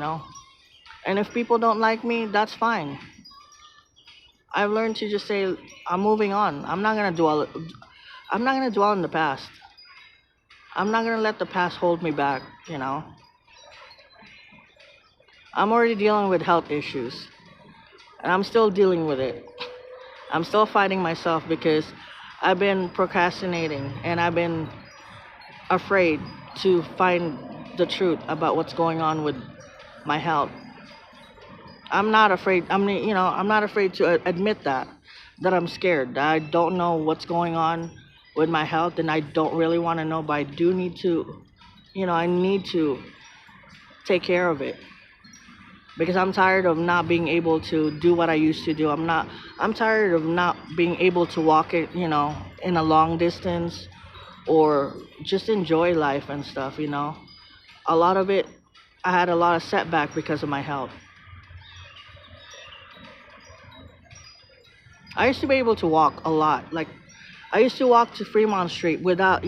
And if people don't like me, that's fine. I've learned to just say I'm moving on. I'm not gonna dwell in the past. I'm not gonna let the past hold me back. I'm already dealing with health issues, and I'm still dealing with it. I'm still fighting myself because I've been procrastinating, and I've been afraid to find the truth about what's going on with my health. I'm not afraid. I'm not afraid to admit that I'm scared. That I don't know what's going on with my health, and I don't really want to know, but I do need to. I need to take care of it because I'm tired of not being able to do what I used to do. I'm tired of not being able to walk it, in a long distance or just enjoy life and stuff. A lot of it, I had a lot of setback because of my health. I used to be able to walk a lot. Like I used to walk to Fremont Street without,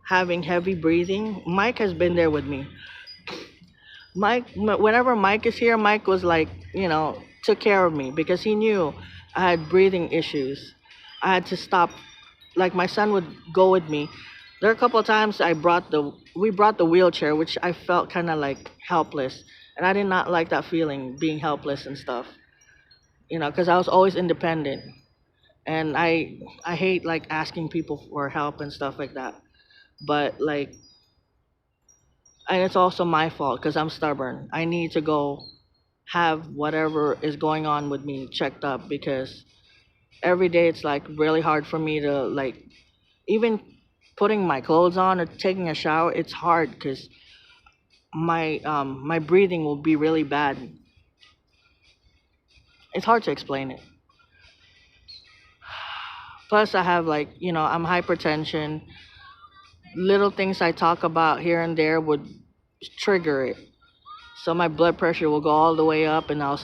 having heavy breathing. Mike has been there with me. Whenever Mike is here, Mike was like, took care of me because he knew I had breathing issues. I had to stop. Like my son would go with me. There are a couple of times we brought the wheelchair, which I felt kind of like helpless, and I did not like that feeling, being helpless and stuff. Because I was always independent, and I hate like asking people for help and stuff like that. But like, and it's also my fault because I'm stubborn. I need to go have whatever is going on with me checked up because every day it's like really hard for me to like even putting my clothes on or taking a shower. It's hard because my breathing will be really bad. It's hard to explain it. Plus I have like, I'm hypertension. Little things I talk about here and there would trigger it. So my blood pressure will go all the way up, and I'll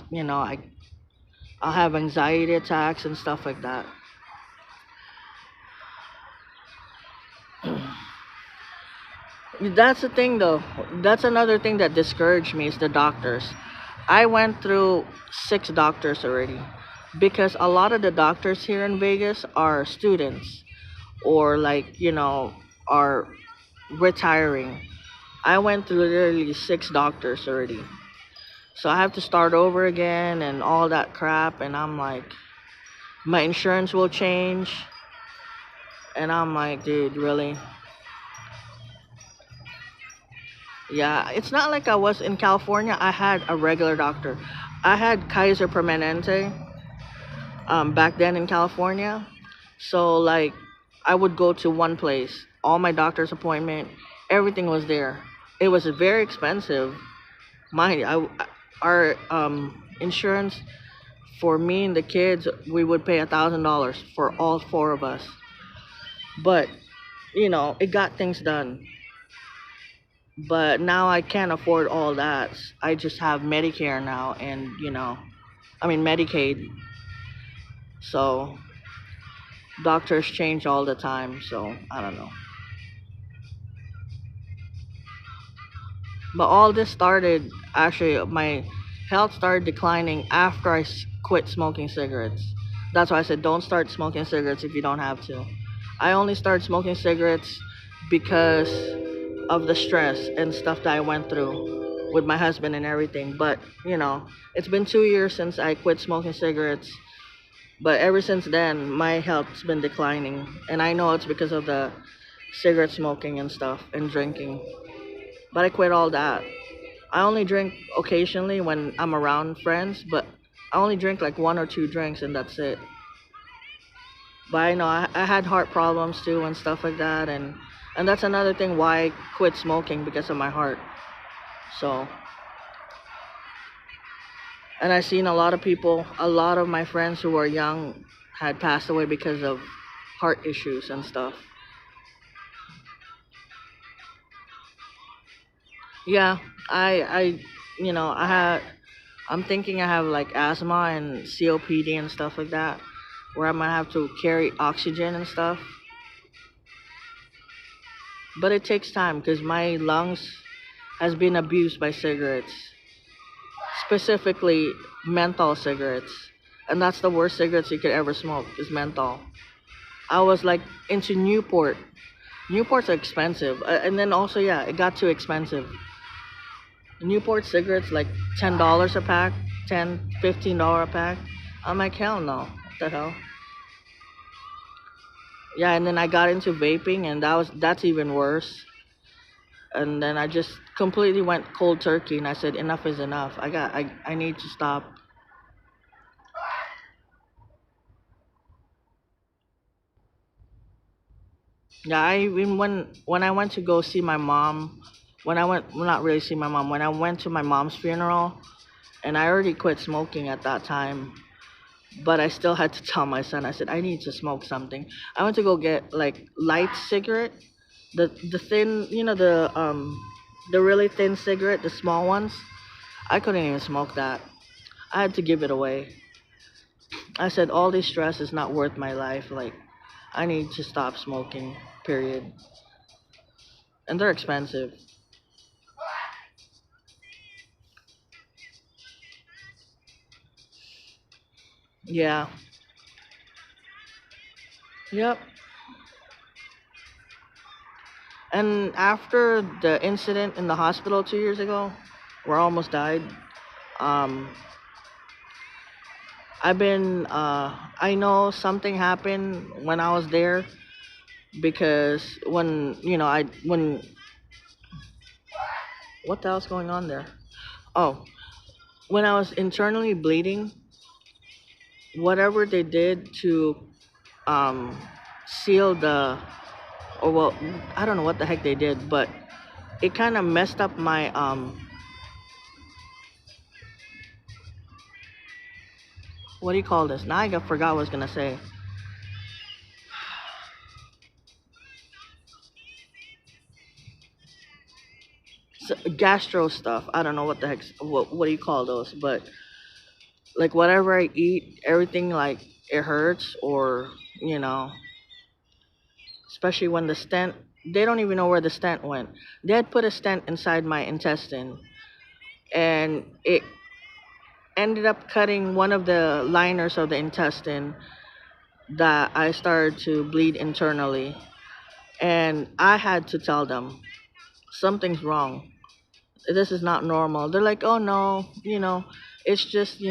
have anxiety attacks and stuff like that. That's the thing though. That's another thing that discouraged me is the doctors. I went through 6 doctors already because a lot of the doctors here in Vegas are students or like, are retiring. I went through literally 6 doctors already. So I have to start over again and all that crap, and I'm like, my insurance will change, and I'm like, dude, really? Yeah, it's not like I was in California. I had a regular doctor. I had Kaiser Permanente back then in California. So like I would go to one place, all my doctor's appointment, everything was there. It was very expensive. Our insurance for me and the kids, we would pay $1,000 for all 4 of us. But it got things done. But now I can't afford all that. I just have Medicare now, and I mean Medicaid. So doctors change all the time. So I don't know. But all this started, actually, my health started declining after quit smoking cigarettes. That's why I said don't start smoking cigarettes if you don't have to. I only started smoking cigarettes because of the stress and stuff that I went through with my husband and everything. But, it's been 2 years since I quit smoking cigarettes. But ever since then, my health's been declining. And I know it's because of the cigarette smoking and stuff and drinking. But I quit all that. I only drink occasionally when I'm around friends, but I only drink like 1 or 2 drinks and that's it. But I know I had heart problems too and stuff like that, and that's another thing why I quit smoking because of my heart. So, and I've seen a lot of people, a lot of my friends who were young had passed away because of heart issues and stuff. Yeah, I I had. I'm thinking I have like asthma and COPD and stuff like that, where I might have to carry oxygen and stuff. But it takes time because my lungs has been abused by cigarettes, specifically menthol cigarettes, and that's the worst cigarettes you could ever smoke is menthol. I was like into Newport. Newports are expensive, and then also yeah, it got too expensive. Newport cigarettes like $10 a pack, 10, $15 a pack. I'm like hell no, what the hell? Yeah, and then I got into vaping, and that's even worse. And then I just completely went cold turkey, and I said enough is enough. I need to stop. Yeah, I even when I went to go see my mom, when I went well, not really see my mom, when I went to my mom's funeral, and I already quit smoking at that time, but I still had to tell my son. I said I need to smoke something. I went to go get like light cigarette, the thin, the really thin cigarette, the small ones. I couldn't even smoke that. I had to give it away. I said all this stress is not worth my life. Like I need to stop smoking. Period. and they're expensive. Yeah. Yep. And after the incident in the hospital 2 years ago, where I almost died, um, I know something happened when I was there because what the hell's going on there? Oh, when I was internally bleeding, whatever they did to um, seal or well, I don't know what the heck they did, but it kind of messed up my what do you call this? Now forgot what I was gonna say. Gastro stuff. I don't know what the heck. What do you call those? But like whatever I eat, everything like it hurts, or you know, especially when the stent. They don't even know where the stent went. They had put a stent inside my intestine, and it ended up cutting one of the liners of the intestine that I started to bleed internally. And I had to tell them something's wrong. This is not normal. They're like, oh no, it's just,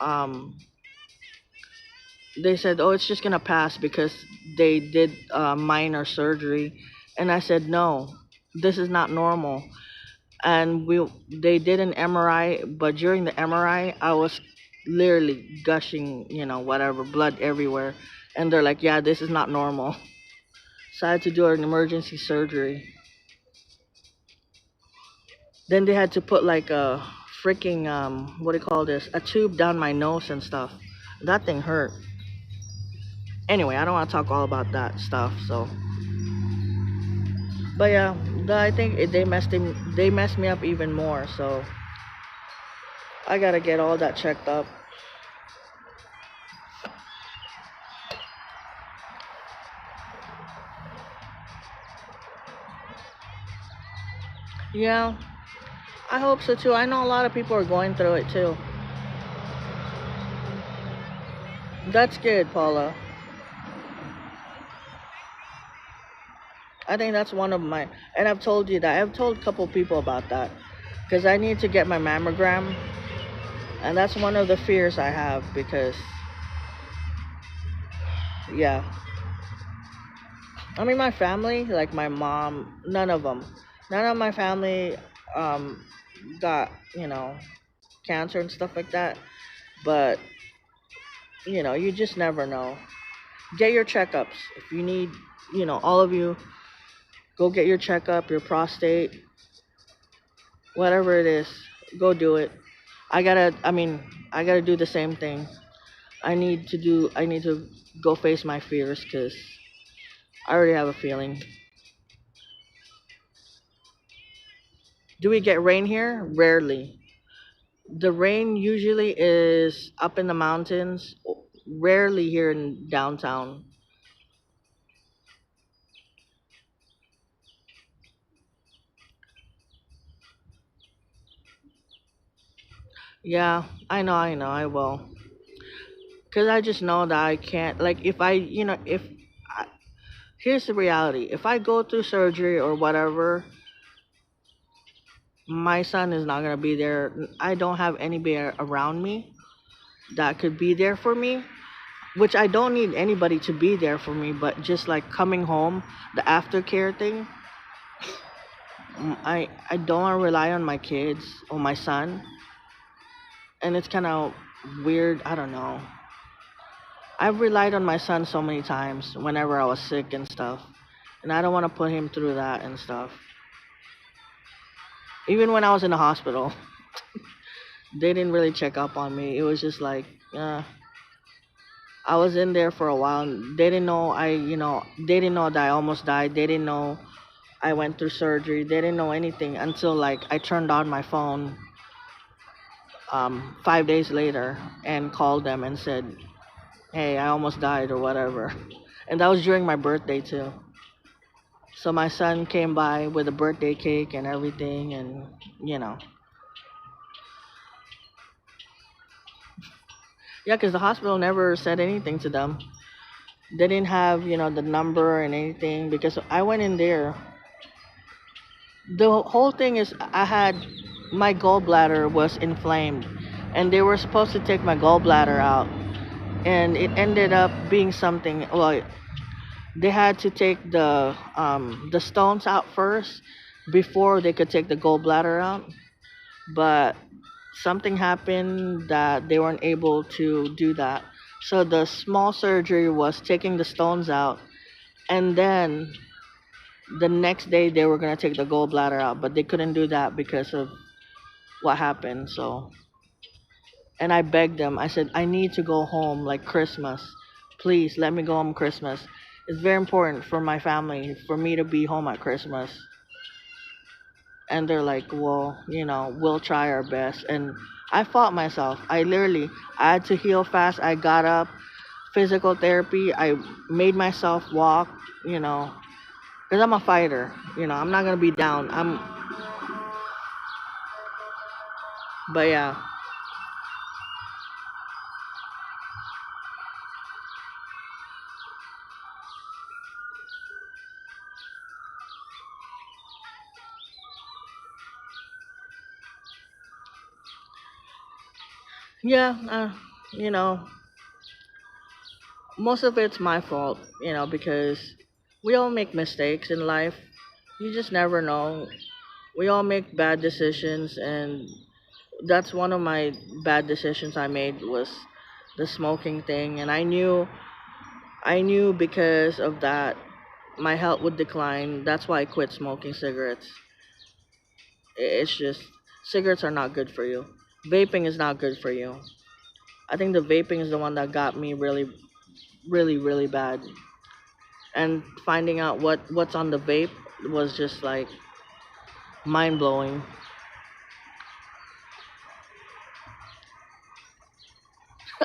um, they said, oh, it's just gonna pass because they did minor surgery. And I said, no, this is not normal. And they did an MRI, but during the MRI, I was literally gushing, whatever, blood everywhere. And they're like, yeah, this is not normal. So I had to do an emergency surgery. Then they had to put like a freaking what do you call this? A tube down my nose and stuff. That thing hurt. Anyway, I don't want to talk all about that stuff. So, but yeah, I think they messed me up even more. So I gotta get all that checked up. Yeah, I hope so too. I know a lot of people are going through it too. That's good, Paula. I think that's one of my, and I've told you that. I've told a couple people about that because I need to get my mammogram, and that's one of the fears I have because, yeah. I mean, my family, like my mom, none of my family, um, got cancer and stuff like that. But you just never know. Get your checkups if you need. All of you, go get your checkup, your prostate, whatever it is, go do it. I gotta do the same thing. I need to go face my fears because I already have a feeling. Do we get rain here? Rarely. The rain usually is up in the mountains, rarely here in downtown. Yeah, I know, I will. Because I just know that I can't, like, if I, if, I, here's the reality. If I go through surgery or whatever, my son is not going to be there. I don't have anybody around me that could be there for me, which I don't need anybody to be there for me, but just like coming home, the aftercare thing, I don't want to rely on my kids or my son, and it's kind of weird. I don't know. I've relied on my son so many times whenever I was sick and stuff, and I don't want to put him through that and stuff. Even when I was in the hospital, they didn't really check up on me. It was just like, I was in there for a while. And they didn't know they didn't know that I almost died. They didn't know I went through surgery. They didn't know anything until like I turned on my phone 5 days later and called them and said, "Hey, I almost died or whatever," and that was during my birthday too. So my son came by with a birthday cake and everything, and you know, yeah, because the hospital never said anything to them. They didn't have, the number and anything because I went in there. The whole thing is I had my gallbladder was inflamed, and they were supposed to take my gallbladder out, and it ended up being something. Well, they had to take the stones out first before they could take the gallbladder out, but something happened that they weren't able to do that. So the small surgery was taking the stones out, and then the next day they were going to take the gallbladder out, but they couldn't do that because of what happened. So, and I begged them. I said, I need to go home like Christmas. Please let me go home Christmas. It's very important for my family for me to be home at Christmas. And they're like, well, we'll try our best. And I fought myself. I had to heal fast. I got up, physical therapy. I made myself walk, you know, because I'm a fighter. I'm not gonna be down. But yeah, yeah, you know, most of it's my fault, because we all make mistakes in life. You just never know. We all make bad decisions, and that's one of my bad decisions I made was the smoking thing, and I knew because of that my health would decline. That's why I quit smoking cigarettes. It's just cigarettes are not good for you. Vaping is not good for you. I think the vaping is the one that got me really, really, really bad. And finding out what's on the vape was just like mind blowing.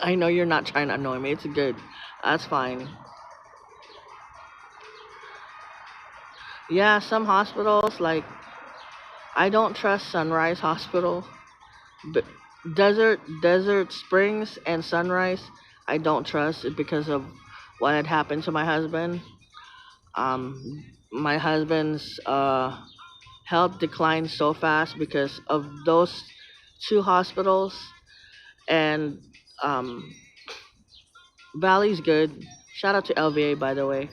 I know you're not trying to annoy me. It's good. That's fine. Yeah, some hospitals like I don't trust Sunrise Hospital, but Desert Springs and Sunrise I don't trust it because of what had happened to my husband. My husband's health declined so fast because of those two hospitals, and um, Valley's good. Shout out to LVA, by the way.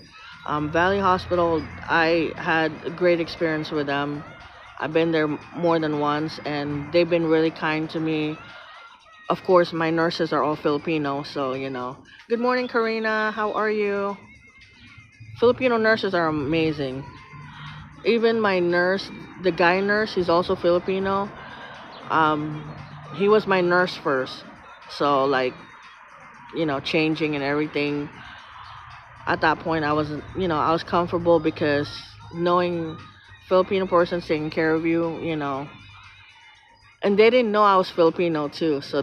Valley Hospital, I had a great experience with them. I've been there more than once, and they've been really kind to me. Of course, my nurses are all Filipino, so Good morning, Karina. How are you? Filipino nurses are amazing. Even my nurse, the guy nurse, he's also Filipino. Um, he was my nurse first, so like changing and everything. At that point, I was comfortable because knowing Filipino persons taking care of you, and they didn't know I was Filipino too, so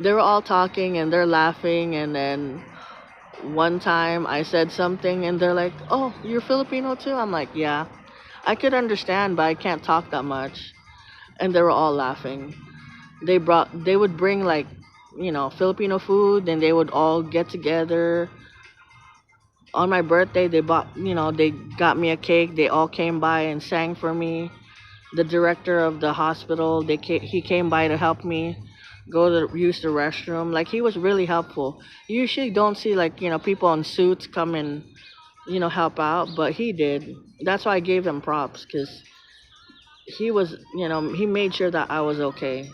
they were all talking and they're laughing, and then one time I said something and they're like, "Oh, you're Filipino too?" I'm like, "Yeah." I could understand, but I can't talk that much, and they were all laughing. They would bring like Filipino food, and they would all get together. On my birthday, they got me a cake. They all came by and sang for me. The director of the hospital, he came by to help me go to use the restroom. Like, he was really helpful. You usually don't see like people in suits come and help out, but he did. That's why I gave him props, because he made sure that I was okay.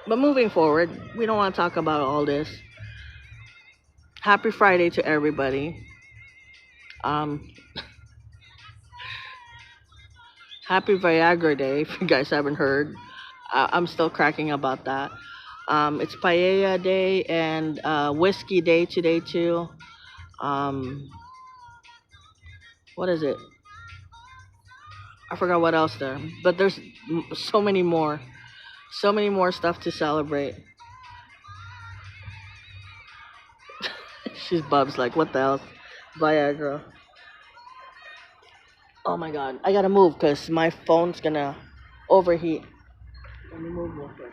But moving forward, we don't want to talk about all this. Happy Friday to everybody. Um, Happy Viagra Day, if you guys haven't heard. I'm still cracking about that. It's Paella Day and Whiskey Day today too. Um, what is it? I forgot what else there. But there's so many more. So many more stuff to celebrate. She's Bubs like, what the hell? Viagra. Oh my god. I gotta move because my phone's gonna overheat. Let me move real quick.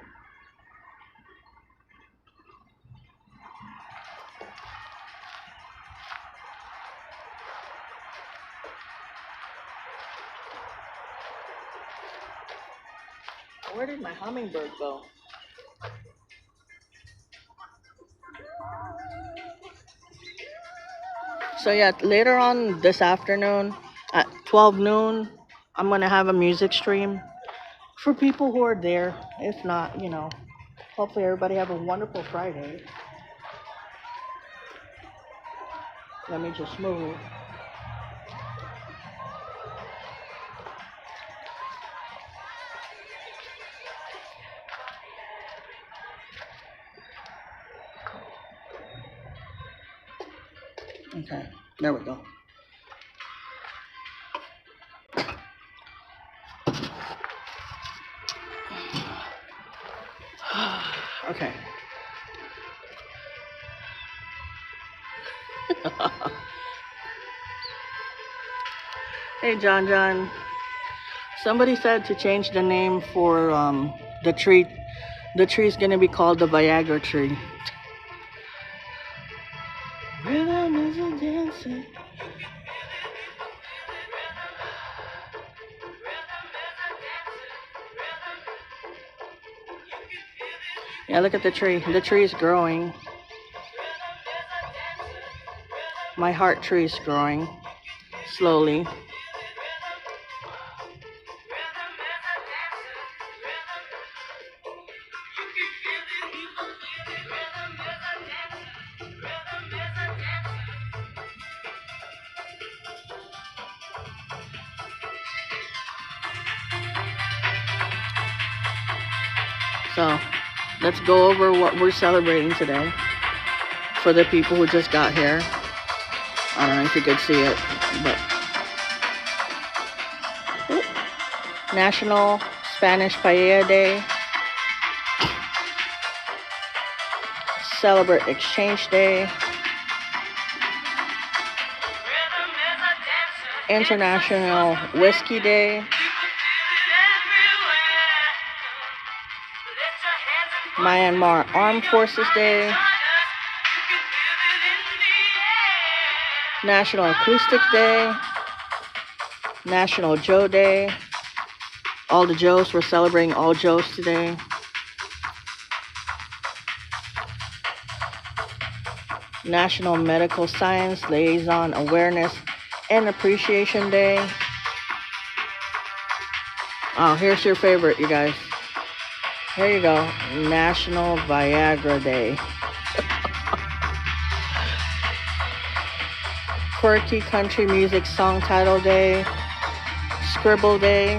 Where did my hummingbird go? So yeah, later on this afternoon at 12 noon, I'm gonna have a music stream for people who are there. If not, hopefully everybody have a wonderful Friday. Let me just move. Okay, there we go. Okay. Hey, John John. Somebody said to change the name for the tree. The tree's gonna be called the Viagra tree. Rhythm is a dancer. Yeah, look at the tree. The tree is growing. My heart tree is growing slowly. So let's go over what we're celebrating today for the people who just got here. I don't know if you could see it, but National Spanish Paella Day, Celebrate Exchange Day, International Whiskey Day, Myanmar Armed Forces Day, National Acoustic Day, National Joe Day. All the Joes, we're celebrating all Joes today. National Medical Science Liaison Awareness and Appreciation Day. Oh, here's your favorite, you guys. Here you go. National Viagra Day. Quirky Country Music Song Title Day. Scribble Day.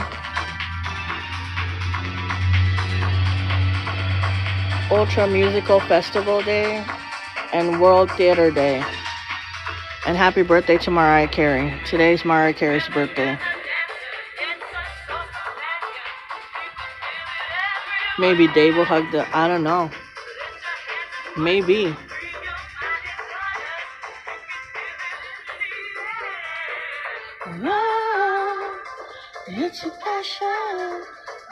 Ultra Musical Festival Day. And World Theater Day. And happy birthday to Mariah Carey. Today's Mariah Carey's birthday. Maybe Dave will hug I don't know. Maybe. Oh, it's a passion.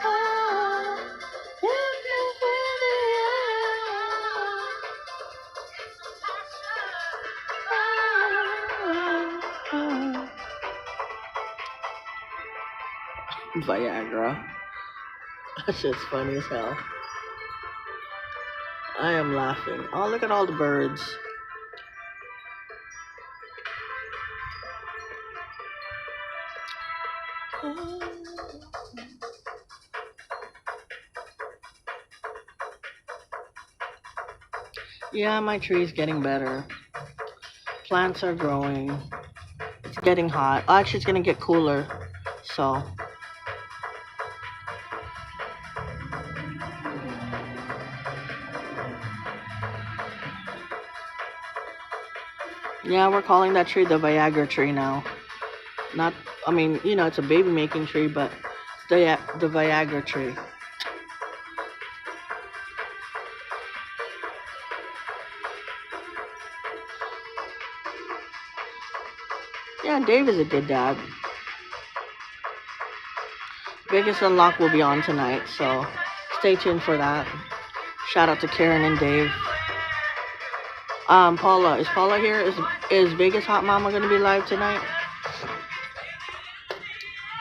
Oh, Viagra. That shit's funny as hell. I am laughing. Oh, look at all the birds. Yeah, my tree's getting better. Plants are growing. It's getting hot. Actually, it's gonna get cooler. So. Yeah, we're calling that tree the Viagra tree now. Not, I mean, it's a baby making tree, but the Viagra tree. Yeah, Dave is a good dad. Biggest Unlock will be on tonight, so stay tuned for that. Shout out to Karen and Dave. Paula, is Paula here? Is Vegas Hot Mama gonna be live tonight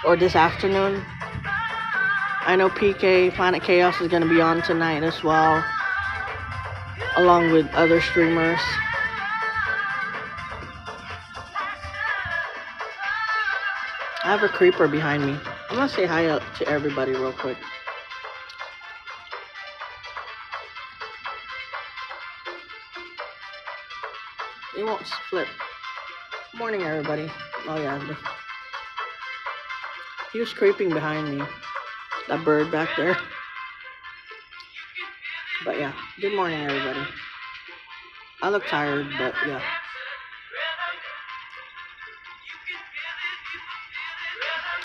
or this afternoon? I know PK Planet Chaos is gonna be on tonight as well, along with other streamers. I have a creeper behind me. I'm gonna say hi to everybody real quick. It won't flip. Morning, everybody. Oh yeah, he was creeping behind me. That bird back there. But yeah, good morning, everybody. I look tired, but yeah.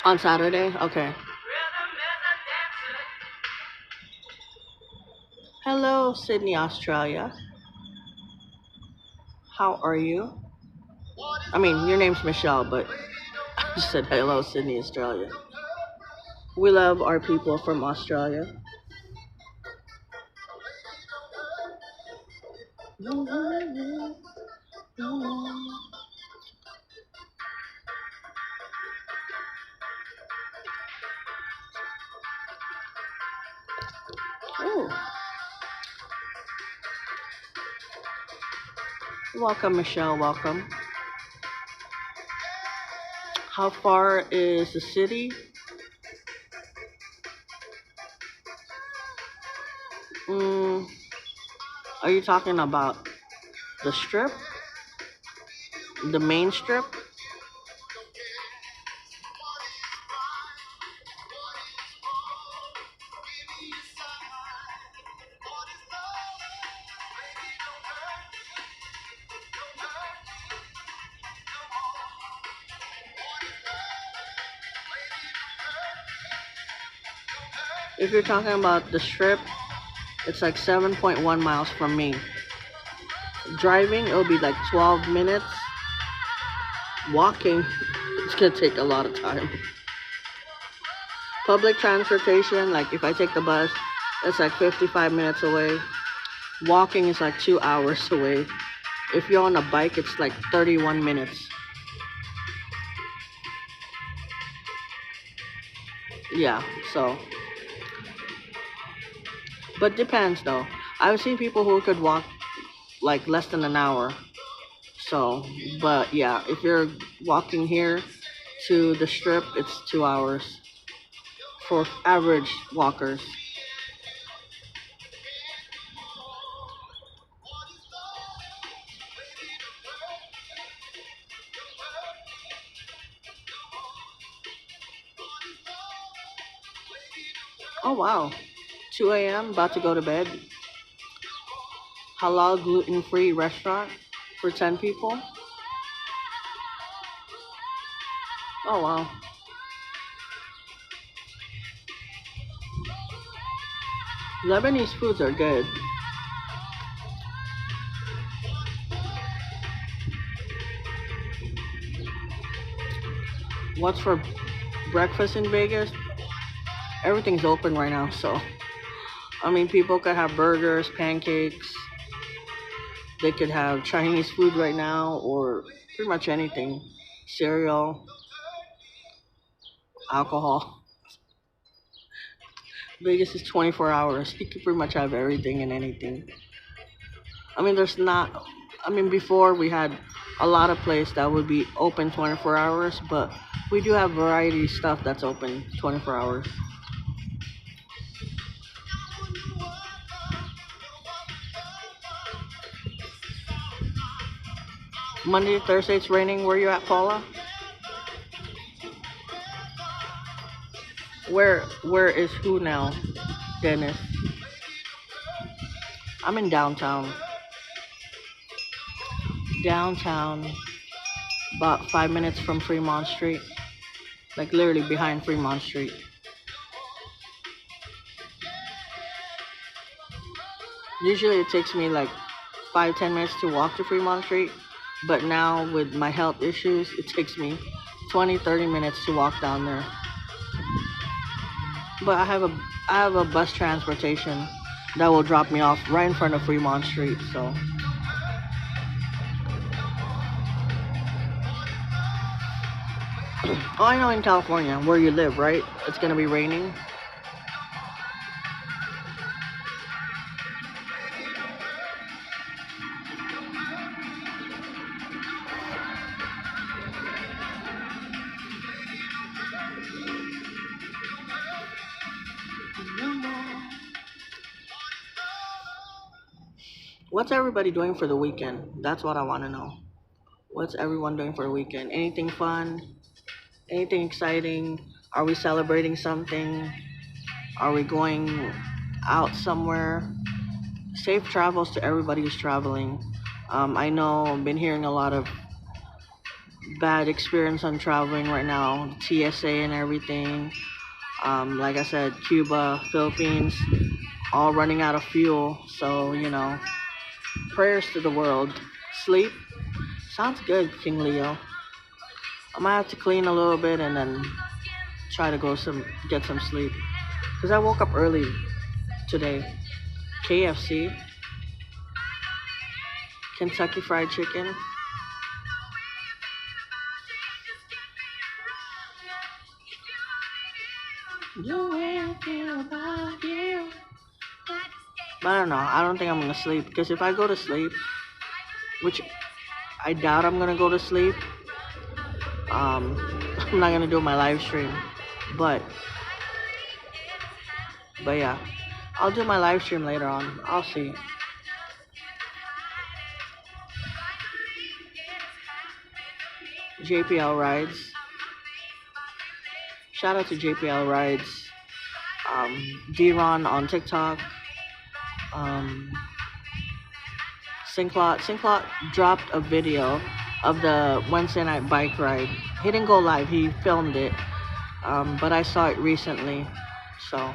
On Saturday? Okay. Hello, Sydney, Australia. How are you? I mean, your name's Michelle, but I just said hello, Sydney, Australia. We love our people from Australia. Ooh. Welcome, Michelle. Welcome. How far is the city? Mm, are you talking about the strip? The main strip? If you're talking about the strip, it's like 7.1 miles from me. Driving, it'll be like 12 minutes. Walking, it's gonna take a lot of time. Public transportation, like if I take the bus, it's like 55 minutes away. Walking is like 2 hours away. If you're on a bike, it's like 31 minutes. Yeah, so. But depends though. I've seen people who could walk like less than an hour. So, but yeah, if you're walking here to the strip, it's 2 hours for average walkers. Oh wow, 2 a.m. about to go to bed. Halal gluten-free restaurant for 10 people. Oh wow. Lebanese foods are good. What's for breakfast in Vegas? Everything's open right now, so I mean, people could have burgers, pancakes. They could have Chinese food right now, or pretty much anything. Cereal, alcohol. Vegas is 24 hours. You could pretty much have everything and anything. I mean, there's not. I mean, before we had a lot of places that would be open 24 hours, but we do have variety stuff that's open 24 hours. Monday to Thursday it's raining. Where you at, Paula? Where is who now, Dennis? I'm in downtown. Downtown, about 5 minutes from Fremont Street. Like literally behind Fremont Street. Usually it takes me like 5-10 minutes to walk to Fremont Street, But now with my health issues, it takes me 20, 30 minutes to walk down there. But I have a bus transportation that will drop me off right in front of Fremont Street. So, oh, I know in California where you live, right? It's gonna be raining. What's everybody doing for the weekend? That's what I want to know. What's everyone doing for the weekend? Anything fun? Anything exciting? Are we celebrating something? Are we going out somewhere? Safe travels to everybody who's traveling. I know I've been hearing a lot of bad experience on traveling right now, TSA and everything. Like I said, Cuba, Philippines, all running out of fuel. So, prayers to the world. Sleep? Sounds good, King Leo. I might have to clean a little bit and then try to get some sleep. Cause I woke up early today. KFC, Kentucky Fried Chicken. But I don't know. I don't think I'm gonna sleep because if I go to sleep, which I doubt I'm gonna go to sleep, um, I'm not gonna do my live stream. But but yeah, I'll do my live stream later on. I'll see. JPL rides. Shout out to JPL rides. D-Ron on TikTok. Um, Sinklot dropped a video of the Wednesday night bike ride. He didn't go live. He filmed it. But I saw it recently. So,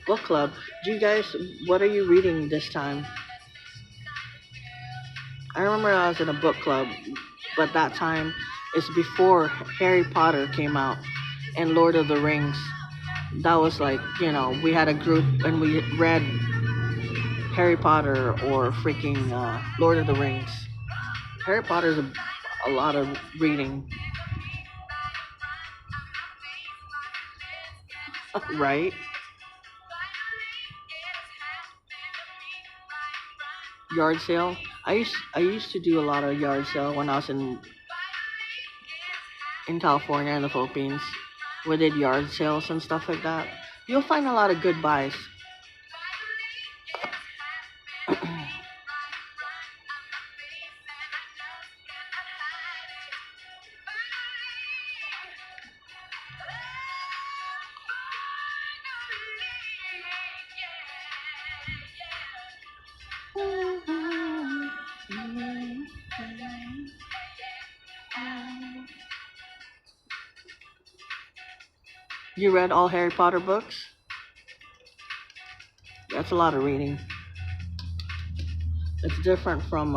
book club. Do you guys? What are you reading this time? I remember I was in a book club, but that time is before Harry Potter came out and Lord of the Rings. That was like, we had a group and we read Harry Potter or freaking Lord of the Rings. Harry Potter's a lot of reading, right? Yard sale. I used to do a lot of yard sale when I was in California and the Philippines. We did yard sales and stuff like that. You'll find a lot of good buys. You read all Harry Potter books? That's a lot of reading. It's different from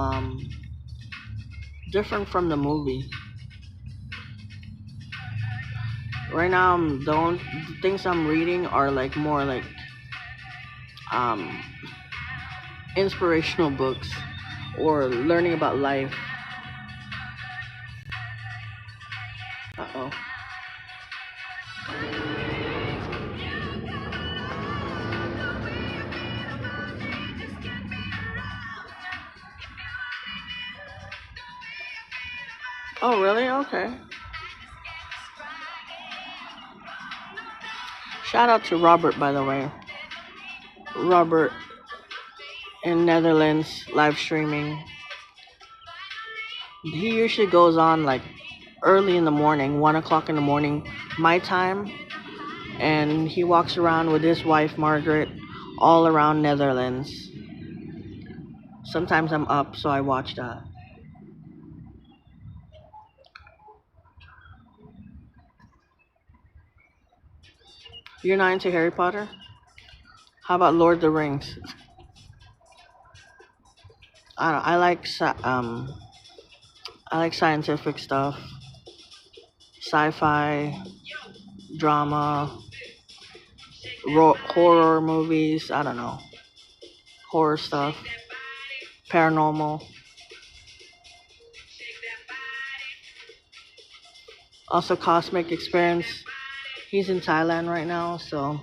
the movie. Right now, the things I'm reading are like more like um inspirational books or learning about life. Uh oh. Oh really? Okay. Shout out to Robert, by the way. Robert in Netherlands live streaming. He usually goes on like early in the morning, 1 o'clock in the morning, my time, and he walks around with his wife Margaret all around Netherlands. Sometimes I'm up, so I watch that. You're not into Harry Potter? How about Lord of the Rings? I like I like scientific stuff, sci-fi, drama, horror movies. I don't know, horror stuff, paranormal. Also, Cosmic Experience. He's in Thailand right now, so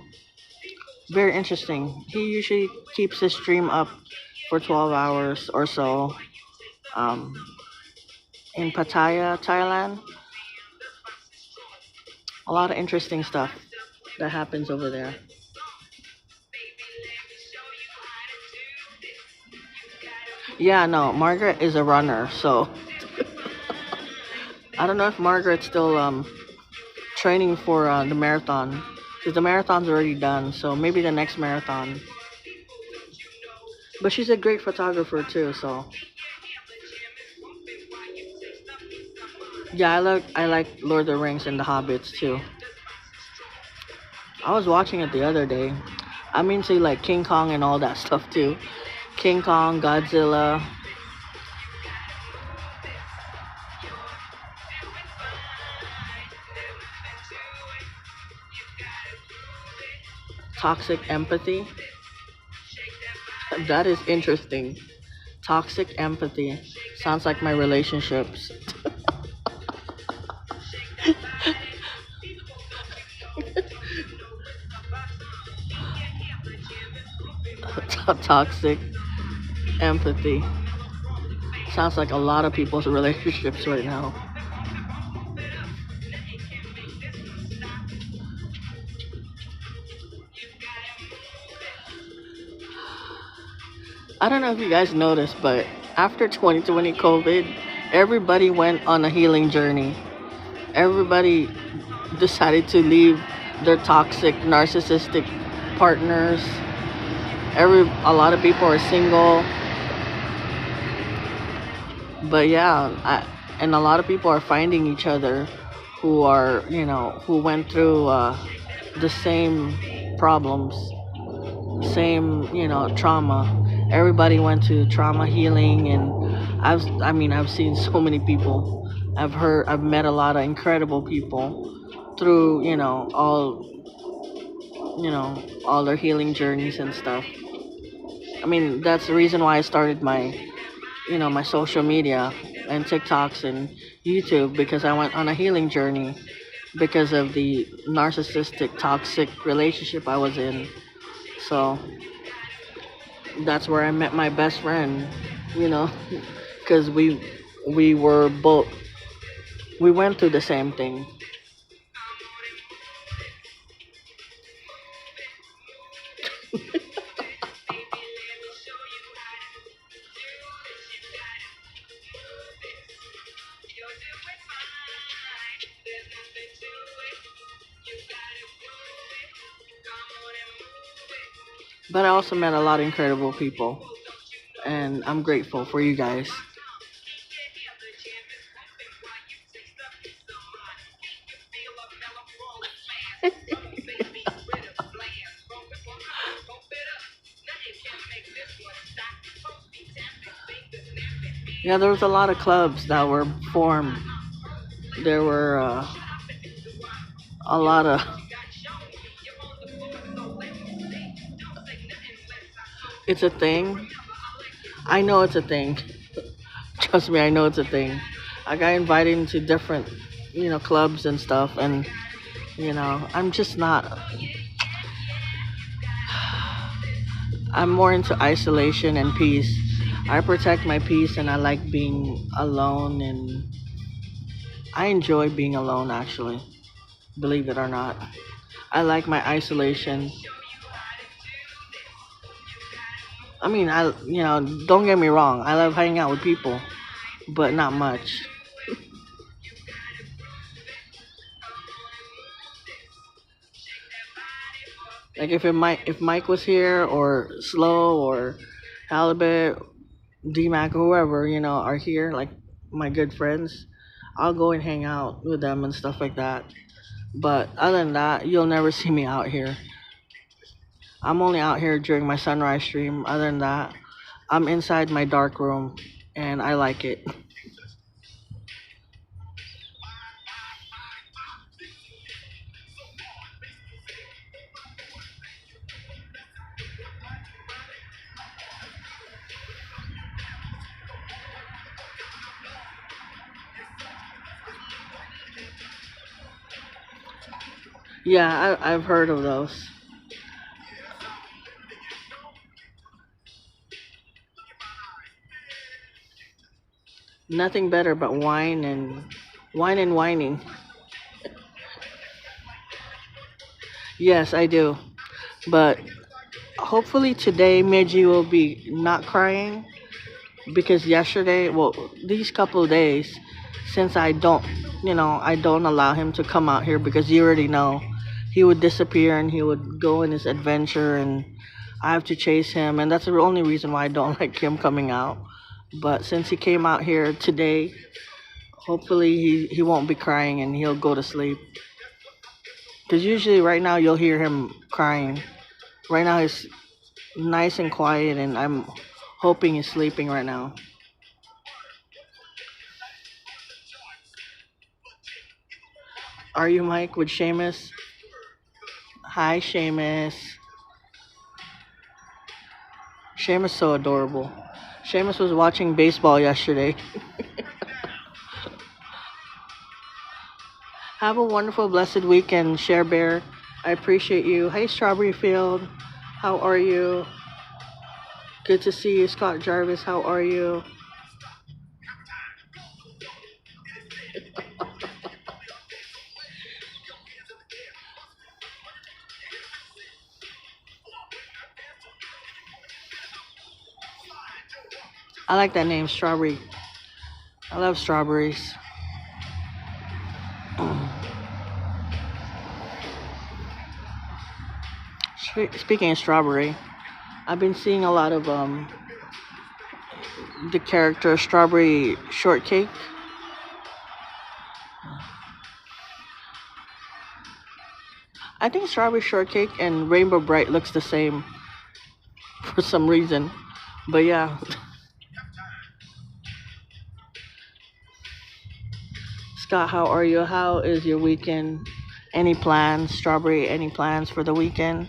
very interesting. He usually keeps his stream up for 12 hours or so. Um, in Pattaya, Thailand, a lot of interesting stuff that happens over there. Yeah, no, Margaret is a runner, so I don't know if Margaret's still training for the marathon because the marathon's already done. So maybe the next marathon. But she's a great photographer too. So yeah, I like Lord of the Rings and the Hobbits too. I was watching it the other day. I'm into like King Kong and all that stuff too. King Kong, Godzilla, Toxic Empathy. That is interesting. Toxic Empathy. Sounds like my relationships. Toxic Empathy. Sounds like a lot of people's relationships right now. I don't know if you guys noticed, but after 2020 COVID, everybody went on a healing journey. Everybody decided to leave their toxic, narcissistic partners. A lot of people are single, but yeah, and a lot of people are finding each other who are, who went through the same problems, same, trauma. Everybody went to trauma healing, and I've seen so many people. I've met a lot of incredible people through, all their healing journeys and stuff. I mean, that's the reason why I started my social media and TikToks and YouTube because I went on a healing journey because of the narcissistic, toxic relationship I was in. So that's where I met my best friend, you know, because we were both we went through the same thing. But I also met a lot of incredible people, and I'm grateful for you guys. Yeah, there was a lot of clubs that were formed. There were a lot of. It's a thing. I know it's a thing. Trust me, I know it's a thing. I got invited into different, clubs and stuff, and I'm just not. I'm more into isolation and peace. I protect my peace, and I like being alone, and I enjoy being alone. Actually, believe it or not, I like my isolation. I mean, don't get me wrong. I love hanging out with people, but not much. Like if Mike was here or Slow or Halibut, DMAC, whoever are here, like my good friends, I'll go and hang out with them and stuff like that. But other than that, you'll never see me out here. I'm only out here during my sunrise stream. Other than that, I'm inside my dark room and I like it. Yeah, I've heard of those. Nothing better but wine and whining. Yes, I do. But hopefully today Meiji will be not crying because yesterday, well, these couple of days since I don't allow him to come out here because you already know he would disappear and he would go in his adventure and I have to chase him and that's the only reason why I don't like him coming out. But since he came out here today, hopefully he won't be crying and he'll go to sleep. Because usually right now you'll hear him crying. Right now he's nice and quiet and I'm hoping he's sleeping right now. Are you Mike with Seamus? Hi Seamus. Seamus so adorable. Seamus was watching baseball yesterday. Have a wonderful, blessed weekend, Share Bear. I appreciate you. Hey Strawberry Field. How are you? Good to see you, Scott Jarvis. How are you? I like that name, Strawberry. I love strawberries. Speaking of strawberry, I've been seeing a lot of the character Strawberry Shortcake. I think Strawberry Shortcake and Rainbow Bright looks the same for some reason. But yeah, Scott, how are you? How is your weekend? Any plans, Strawberry? Any plans for the weekend?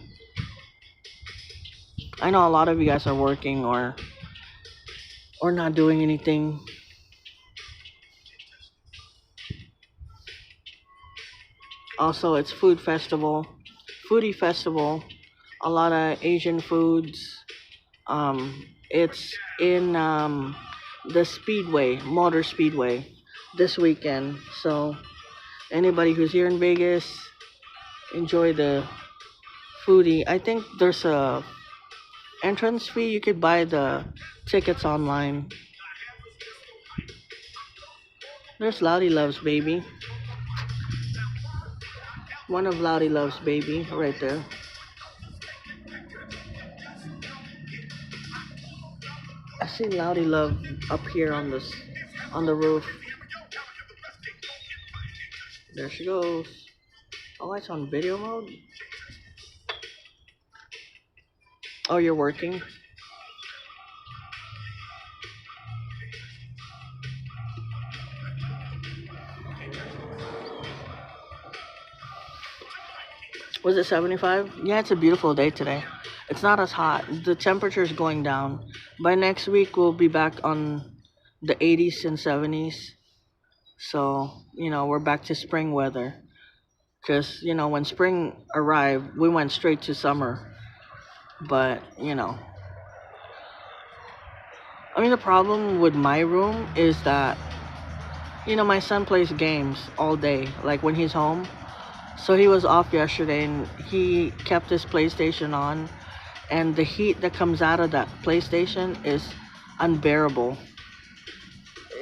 I know a lot of you guys are working or not doing anything. Also, it's food festival, foodie festival. A lot of Asian foods. It's in the Speedway, Motor Speedway, this weekend. So anybody who's here in Vegas, enjoy the foodie. I think there's a entrance fee. You could buy the tickets online. There's Loudy Loves Baby. One of Loudy Loves Baby right there. I see Loudy Love up here on the roof. There she goes. Oh, it's on video mode. Oh, you're working. Was it 75? Yeah, it's a beautiful day today. It's not as hot. The temperature's going down. By next week, we'll be back on the 80s and 70s. So, we're back to spring weather. Because, when spring arrived, we went straight to summer. But, I mean, the problem with my room is that, my son plays games all day, like when he's home. So he was off yesterday and he kept his PlayStation on, and the heat that comes out of that PlayStation is unbearable.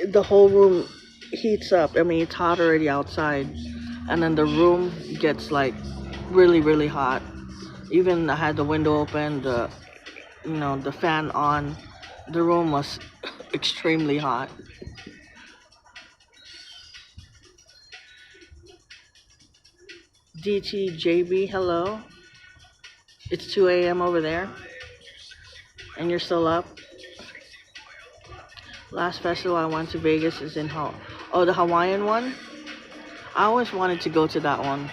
The whole room heats up. I mean, it's hot already outside, and then the room gets like really, really hot. Even I had the window open, the fan on. The room was extremely hot. DTJB, hello. It's 2 a.m. over there, and you're still up. Last festival I went to Vegas is in oh, the Hawaiian one. I always wanted to go to that one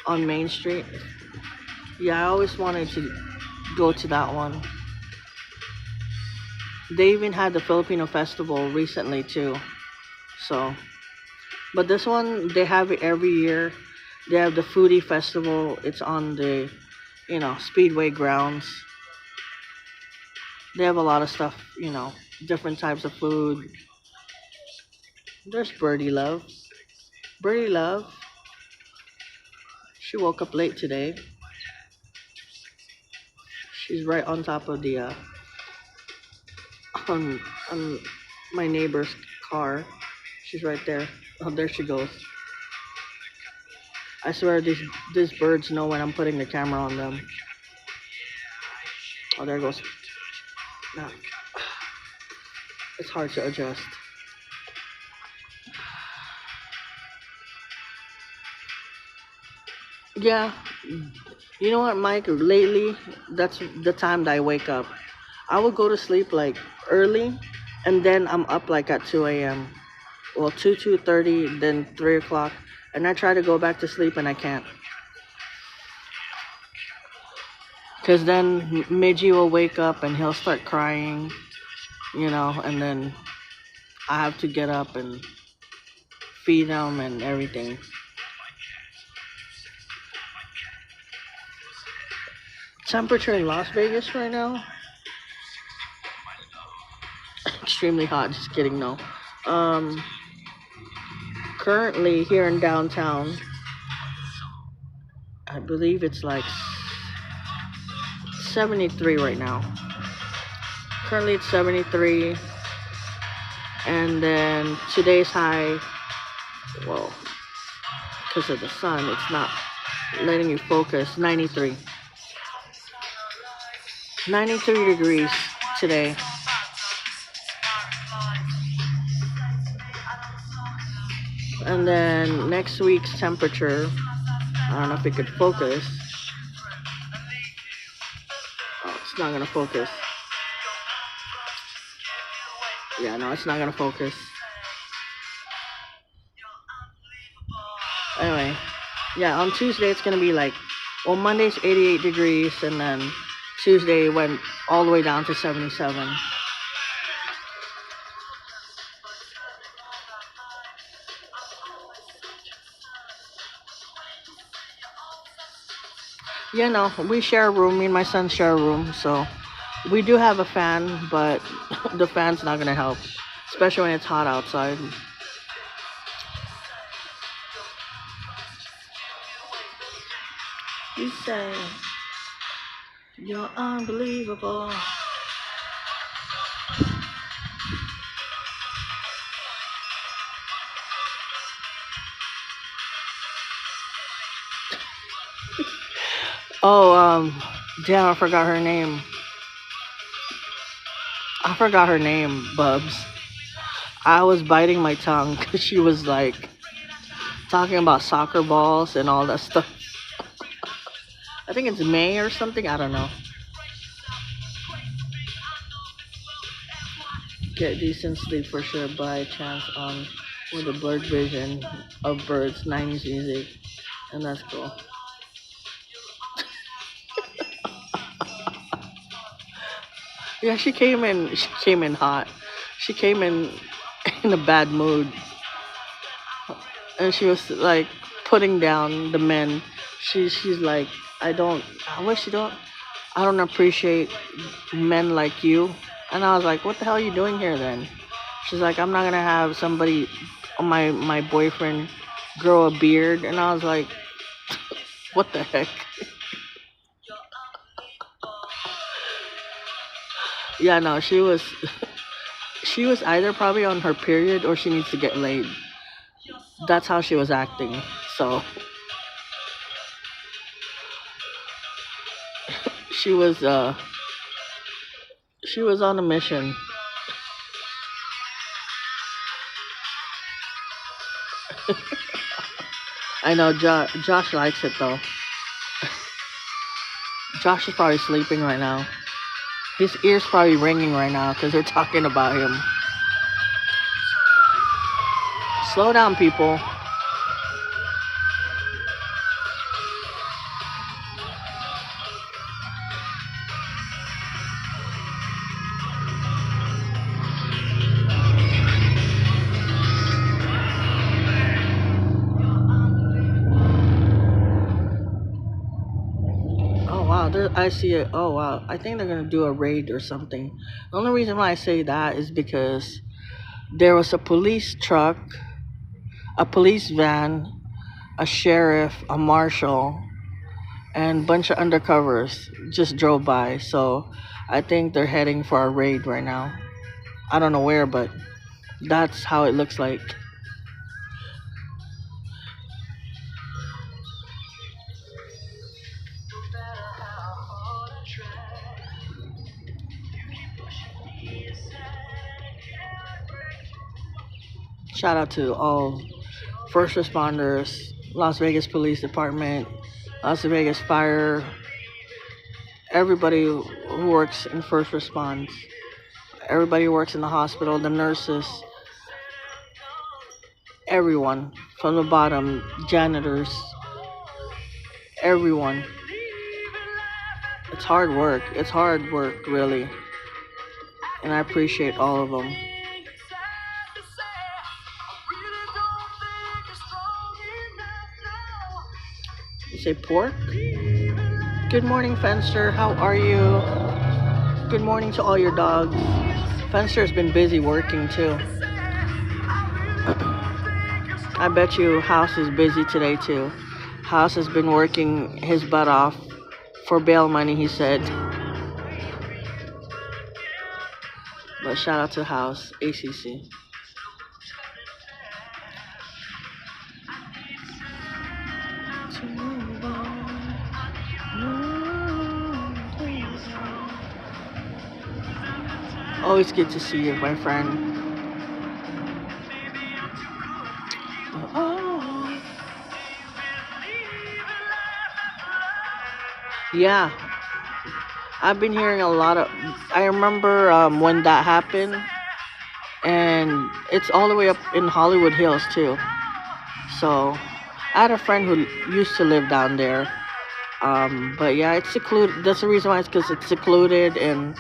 on Main Street. Yeah, I always wanted to go to that one. They even had the Filipino festival recently too. So, but this one they have it every year. They have the foodie festival. It's on the, Speedway grounds. They have a lot of stuff, different types of food. There's Birdie Love. Birdie Love. She woke up late today. She's right on top of the on my neighbor's car. She's right there. Oh, there she goes. I swear these birds know when I'm putting the camera on them. Oh, there goes. Nah, it's hard to adjust. Yeah, you know what, Mike? Lately, that's the time that I wake up. I would go to sleep like early, and then I'm up like at 2 a.m. Well, 2:30, then 3 o'clock, and I try to go back to sleep and I can't, cause then Midgie will wake up and he'll start crying, and then I have to get up and feed him and everything. Temperature in Las Vegas right now, extremely hot. Just kidding, no. Um, Currently here in downtown, I believe it's like 73 right now. Currently it's 73, and then today's high, well, because of the sun, it's not letting you focus. 93. 93 degrees today. And then next week's temperature, I don't know if it could focus. Oh, it's not gonna focus. Yeah, no, it's not gonna focus. Anyway, yeah, on Tuesday it's gonna be like, well, Monday's 88 degrees, and then Tuesday went all the way down to 77. We share a room. Me and my son share a room, so we do have a fan, but the fan's not gonna help, especially when it's hot outside. You say you're unbelievable. Oh, damn, I forgot her name. I forgot her name, Bubs. I was biting my tongue because she was like talking about soccer balls and all that stuff. I think it's May or something. I don't know. Get decent sleep for sure. By chance on with the bird vision of birds, 90s music, and that's cool. Yeah, she came in. She came in hot. She came in in a bad mood, and she was like putting down the men. She's like, I don't. I wish you don't. I don't appreciate men like you. And I was like, what the hell are you doing here then? She's like, I'm not gonna have somebody, my boyfriend, grow a beard. And I was like, what the heck? Yeah, no, she was either probably on her period or she needs to get laid. That's how she was acting. So she was uh she was on a mission. I know Josh likes it though. Josh is probably sleeping right now. His ears probably ringing right now because they're talking about him. Slow down, people. Oh wow, I see it. Oh wow, I think they're gonna do a raid or something. The only reason why I say that is because there was a police truck, a police van, a sheriff, a marshal, and a bunch of undercovers just drove by. So I think they're heading for a raid right now. I don't know where, but that's how it looks like. Shout out to all first responders, Las Vegas Police Department, Las Vegas Fire, everybody who works in first response, everybody who works in the hospital, the nurses, everyone from the bottom, janitors, everyone. It's hard work. It's hard work, really. And I appreciate all of them. You say pork? Good morning, Fenster. How are you? Good morning to all your dogs. Fenster's been busy working too. I bet you House is busy today too. House has been working his butt off for bail money, he said. But shout out to House, ACC. Always good to see you, my friend. Yeah, I've been hearing a lot of. I remember when that happened, and it's all the way up in Hollywood Hills too. So I had a friend who used to live down there. But yeah, it's secluded. That's the reason why it's because it's secluded and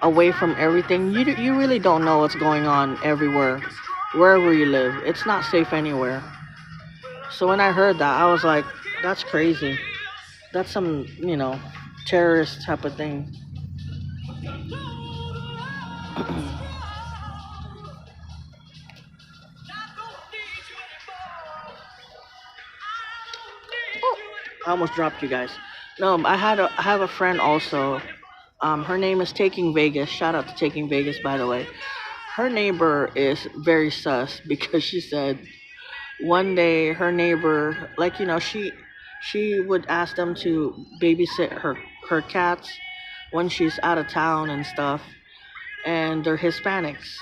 away from everything. You really don't know what's going on everywhere, wherever you live. It's not safe anywhere. So when I heard that, I was like, that's crazy. That's some terrorist type of thing. I almost dropped you guys. No, I have a friend also. Her name is Taking Vegas. Shout out to Taking Vegas, by the way. Her neighbor is very sus because she said one day her neighbor, like she would ask them to babysit her cats when she's out of town and stuff, and they're Hispanics.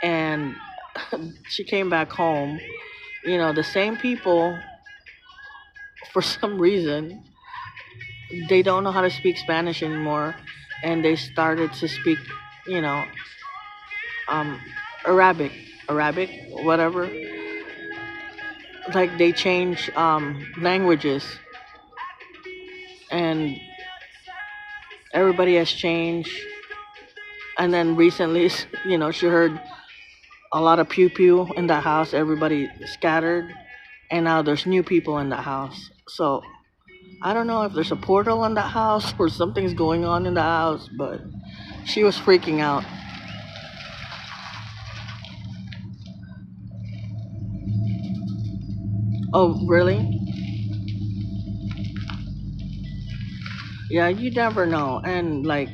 And she came back home. The same people, for some reason, they don't know how to speak Spanish anymore, and they started to speak, you know, um, Arabic, Arabic, whatever. Like they change languages, and everybody has changed. And then recently, she heard a lot of pew pew in the house. Everybody scattered, and now there's new people in the house. So I don't know if there's a portal in the house or something's going on in the house, but she was freaking out. Oh, really? Yeah, you never know. And like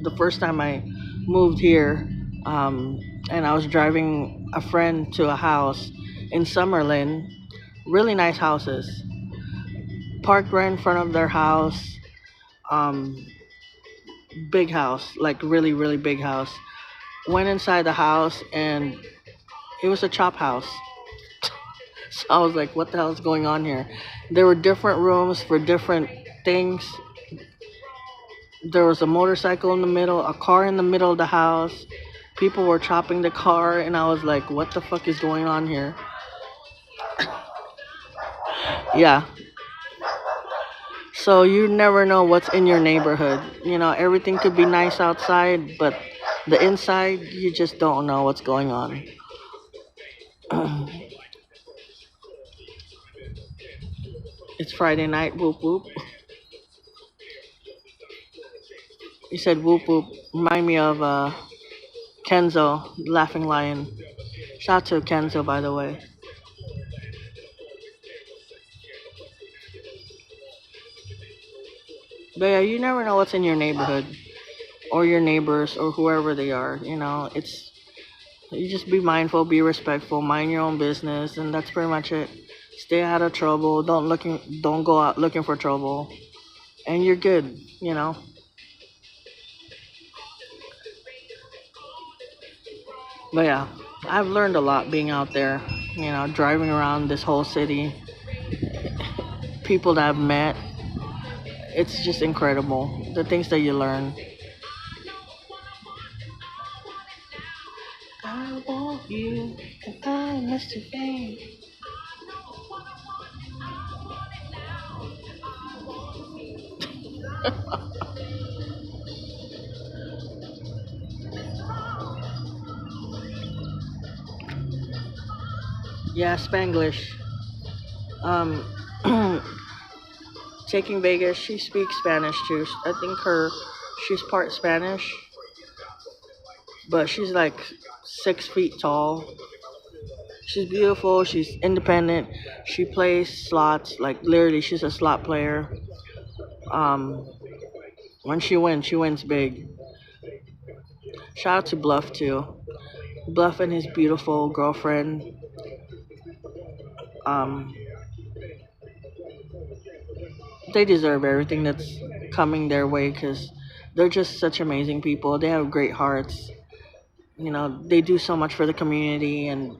the first time I moved here, um, and I was driving a friend to a house in Summerlin, really nice houses, parked right in front of their house, um, big house, like really, really big house. Went inside the house and it was a chop house. So I was like, what the hell is going on here? There were different rooms for different things, There was a motorcycle in the middle, a car in the middle of the house. People were chopping the car, and I was like, what the fuck is going on here? Yeah. So you never know what's in your neighborhood. Everything could be nice outside, but the inside, you just don't know what's going on. It's Friday night, whoop whoop. You said whoop whoop. Remind me of Kenzo, Laughing Lion. Shout out to Kenzo, by the way. But yeah, you never know what's in your neighborhood or your neighbors or whoever they are. It's you just be mindful, be respectful, mind your own business, and that's pretty much it. Stay out of trouble. Don't go out looking for trouble, and you're good. You know. But yeah, I've learned a lot being out there. Driving around this whole city, people that I've met. It's just incredible the things that you learn. I want you, and I must have been. Yeah, Spanglish. Um, Taking Vegas, she speaks Spanish too. I think she's part Spanish, but she's like 6 feet tall. She's beautiful. She's independent. She plays slots. Like literally, she's a slot player. Um, when she wins big. Shout out to Bluff too. Bluff and his beautiful girlfriend. Um, they deserve everything that's coming their way because they're just such amazing people. They have great hearts. They do so much for the community, and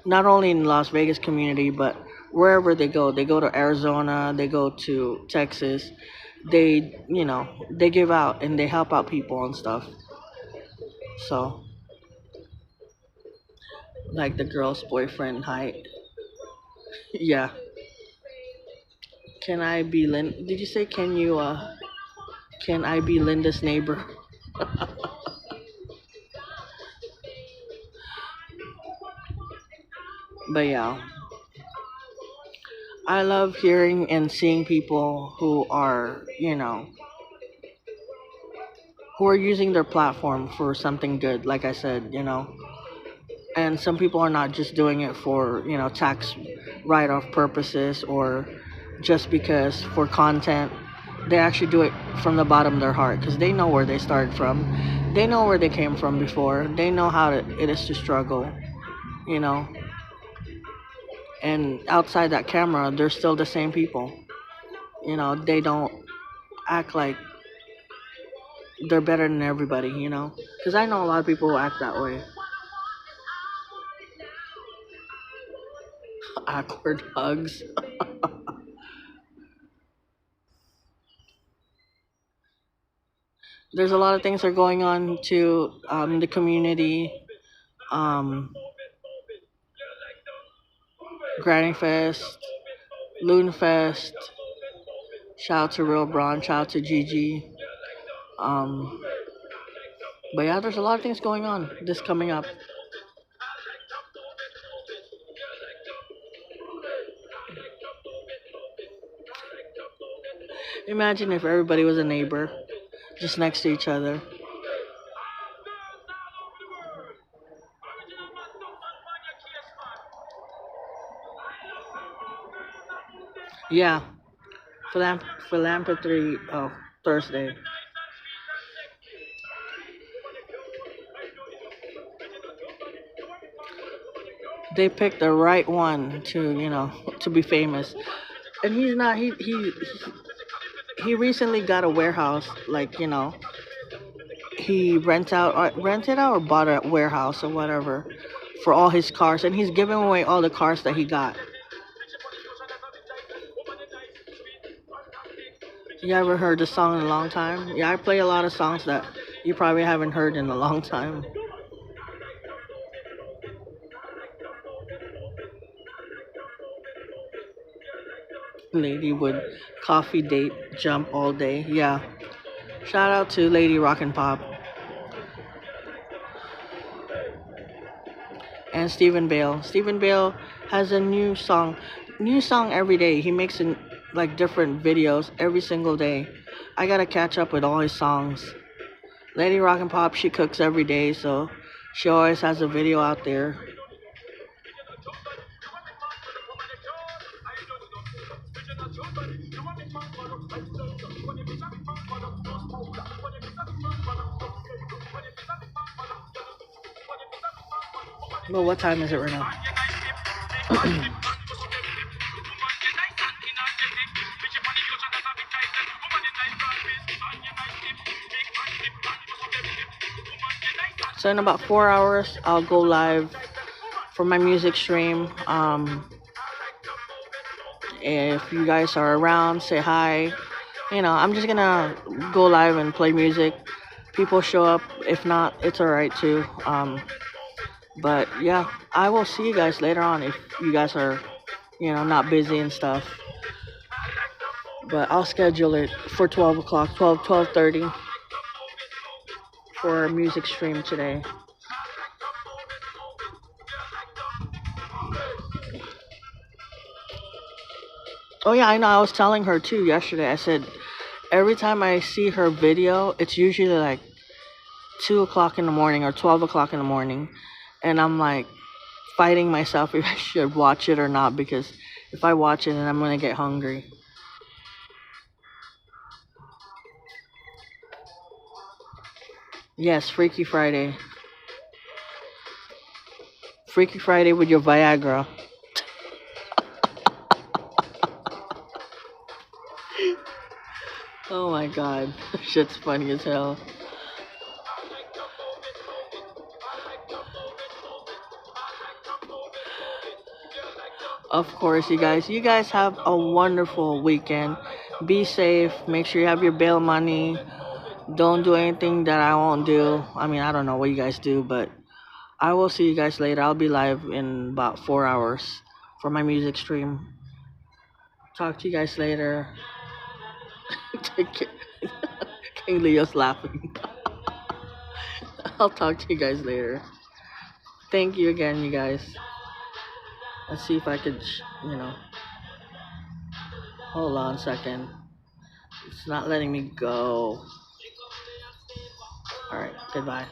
not only in Las Vegas community, but wherever they go. They go to Arizona, they go to Texas. They give out and they help out people and stuff. So, like the girl's boyfriend height. Yeah. Can I be Did you say can I be Linda's neighbor? But yeah, I love hearing and seeing people who are using their platform for something good, like I said, and some people are not just doing it for tax write-off purposes or just because for content. They actually do it from the bottom of their heart because they know where they started from. They know where they came from before. They know it is to struggle, you know and outside that camera they're still the same people. They don't act like they're better than everybody, because I know a lot of people who act that way. Awkward hugs. There's a lot of things that are going on to the community. um Granny Fest, Loon Fest. Shout out to Real Braun, shout out to Gigi. um but yeah, there's a lot of things going on this coming up. Imagine if everybody was a neighbor just next to each other. Yeah, philanthropy. Oh, Thursday. They picked the right one to be famous, and he's not. He recently got a warehouse. Like he rented out or bought a warehouse or whatever for all his cars, and he's giving away all the cars that he got. You ever heard the song in a long time? Yeah, I play a lot of songs that you probably haven't heard in a long time. Lady would coffee date jump all day. Yeah. Shout out to Lady Rockin' Pop and Stephen Bale. Stephen Bale has a new song every day. He makes like different videos every single day. I gotta catch up with all his songs. Lady Rockin' Pop, she cooks every day, so she always has a video out there. Well, what time is it right now? So in about 4 hours, I'll go live for my music stream. If you guys are around, say hi. I'm just gonna go live and play music. People show up. If not, it's alright too. But yeah, I will see you guys later on if you guys are, not busy and stuff. But I'll schedule it for 12 o'clock, 12:30 for a music stream today. Oh yeah, I know. I was telling her too yesterday. I said every time I see her video, it's usually like 2 o'clock in the morning or 12 o'clock in the morning, and I'm like fighting myself if I should watch it or not because if I watch it, then I'm gonna get hungry. Yes, Freaky Friday. Freaky Friday with your Viagra. Oh my god, shit's funny as hell. Of course, you guys. You guys have a wonderful weekend. Be safe. Make sure you have your bail money. Don't do anything that I won't do. I mean, I don't know what you guys do, but I will see you guys later. I'll be live in about 4 hours for my music stream. Talk to you guys later. Take care. King Leo's laughing. I'll talk to you guys later. Thank you again, you guys. Let's see if I could, hold on a second. It's not letting me go. Alright, goodbye.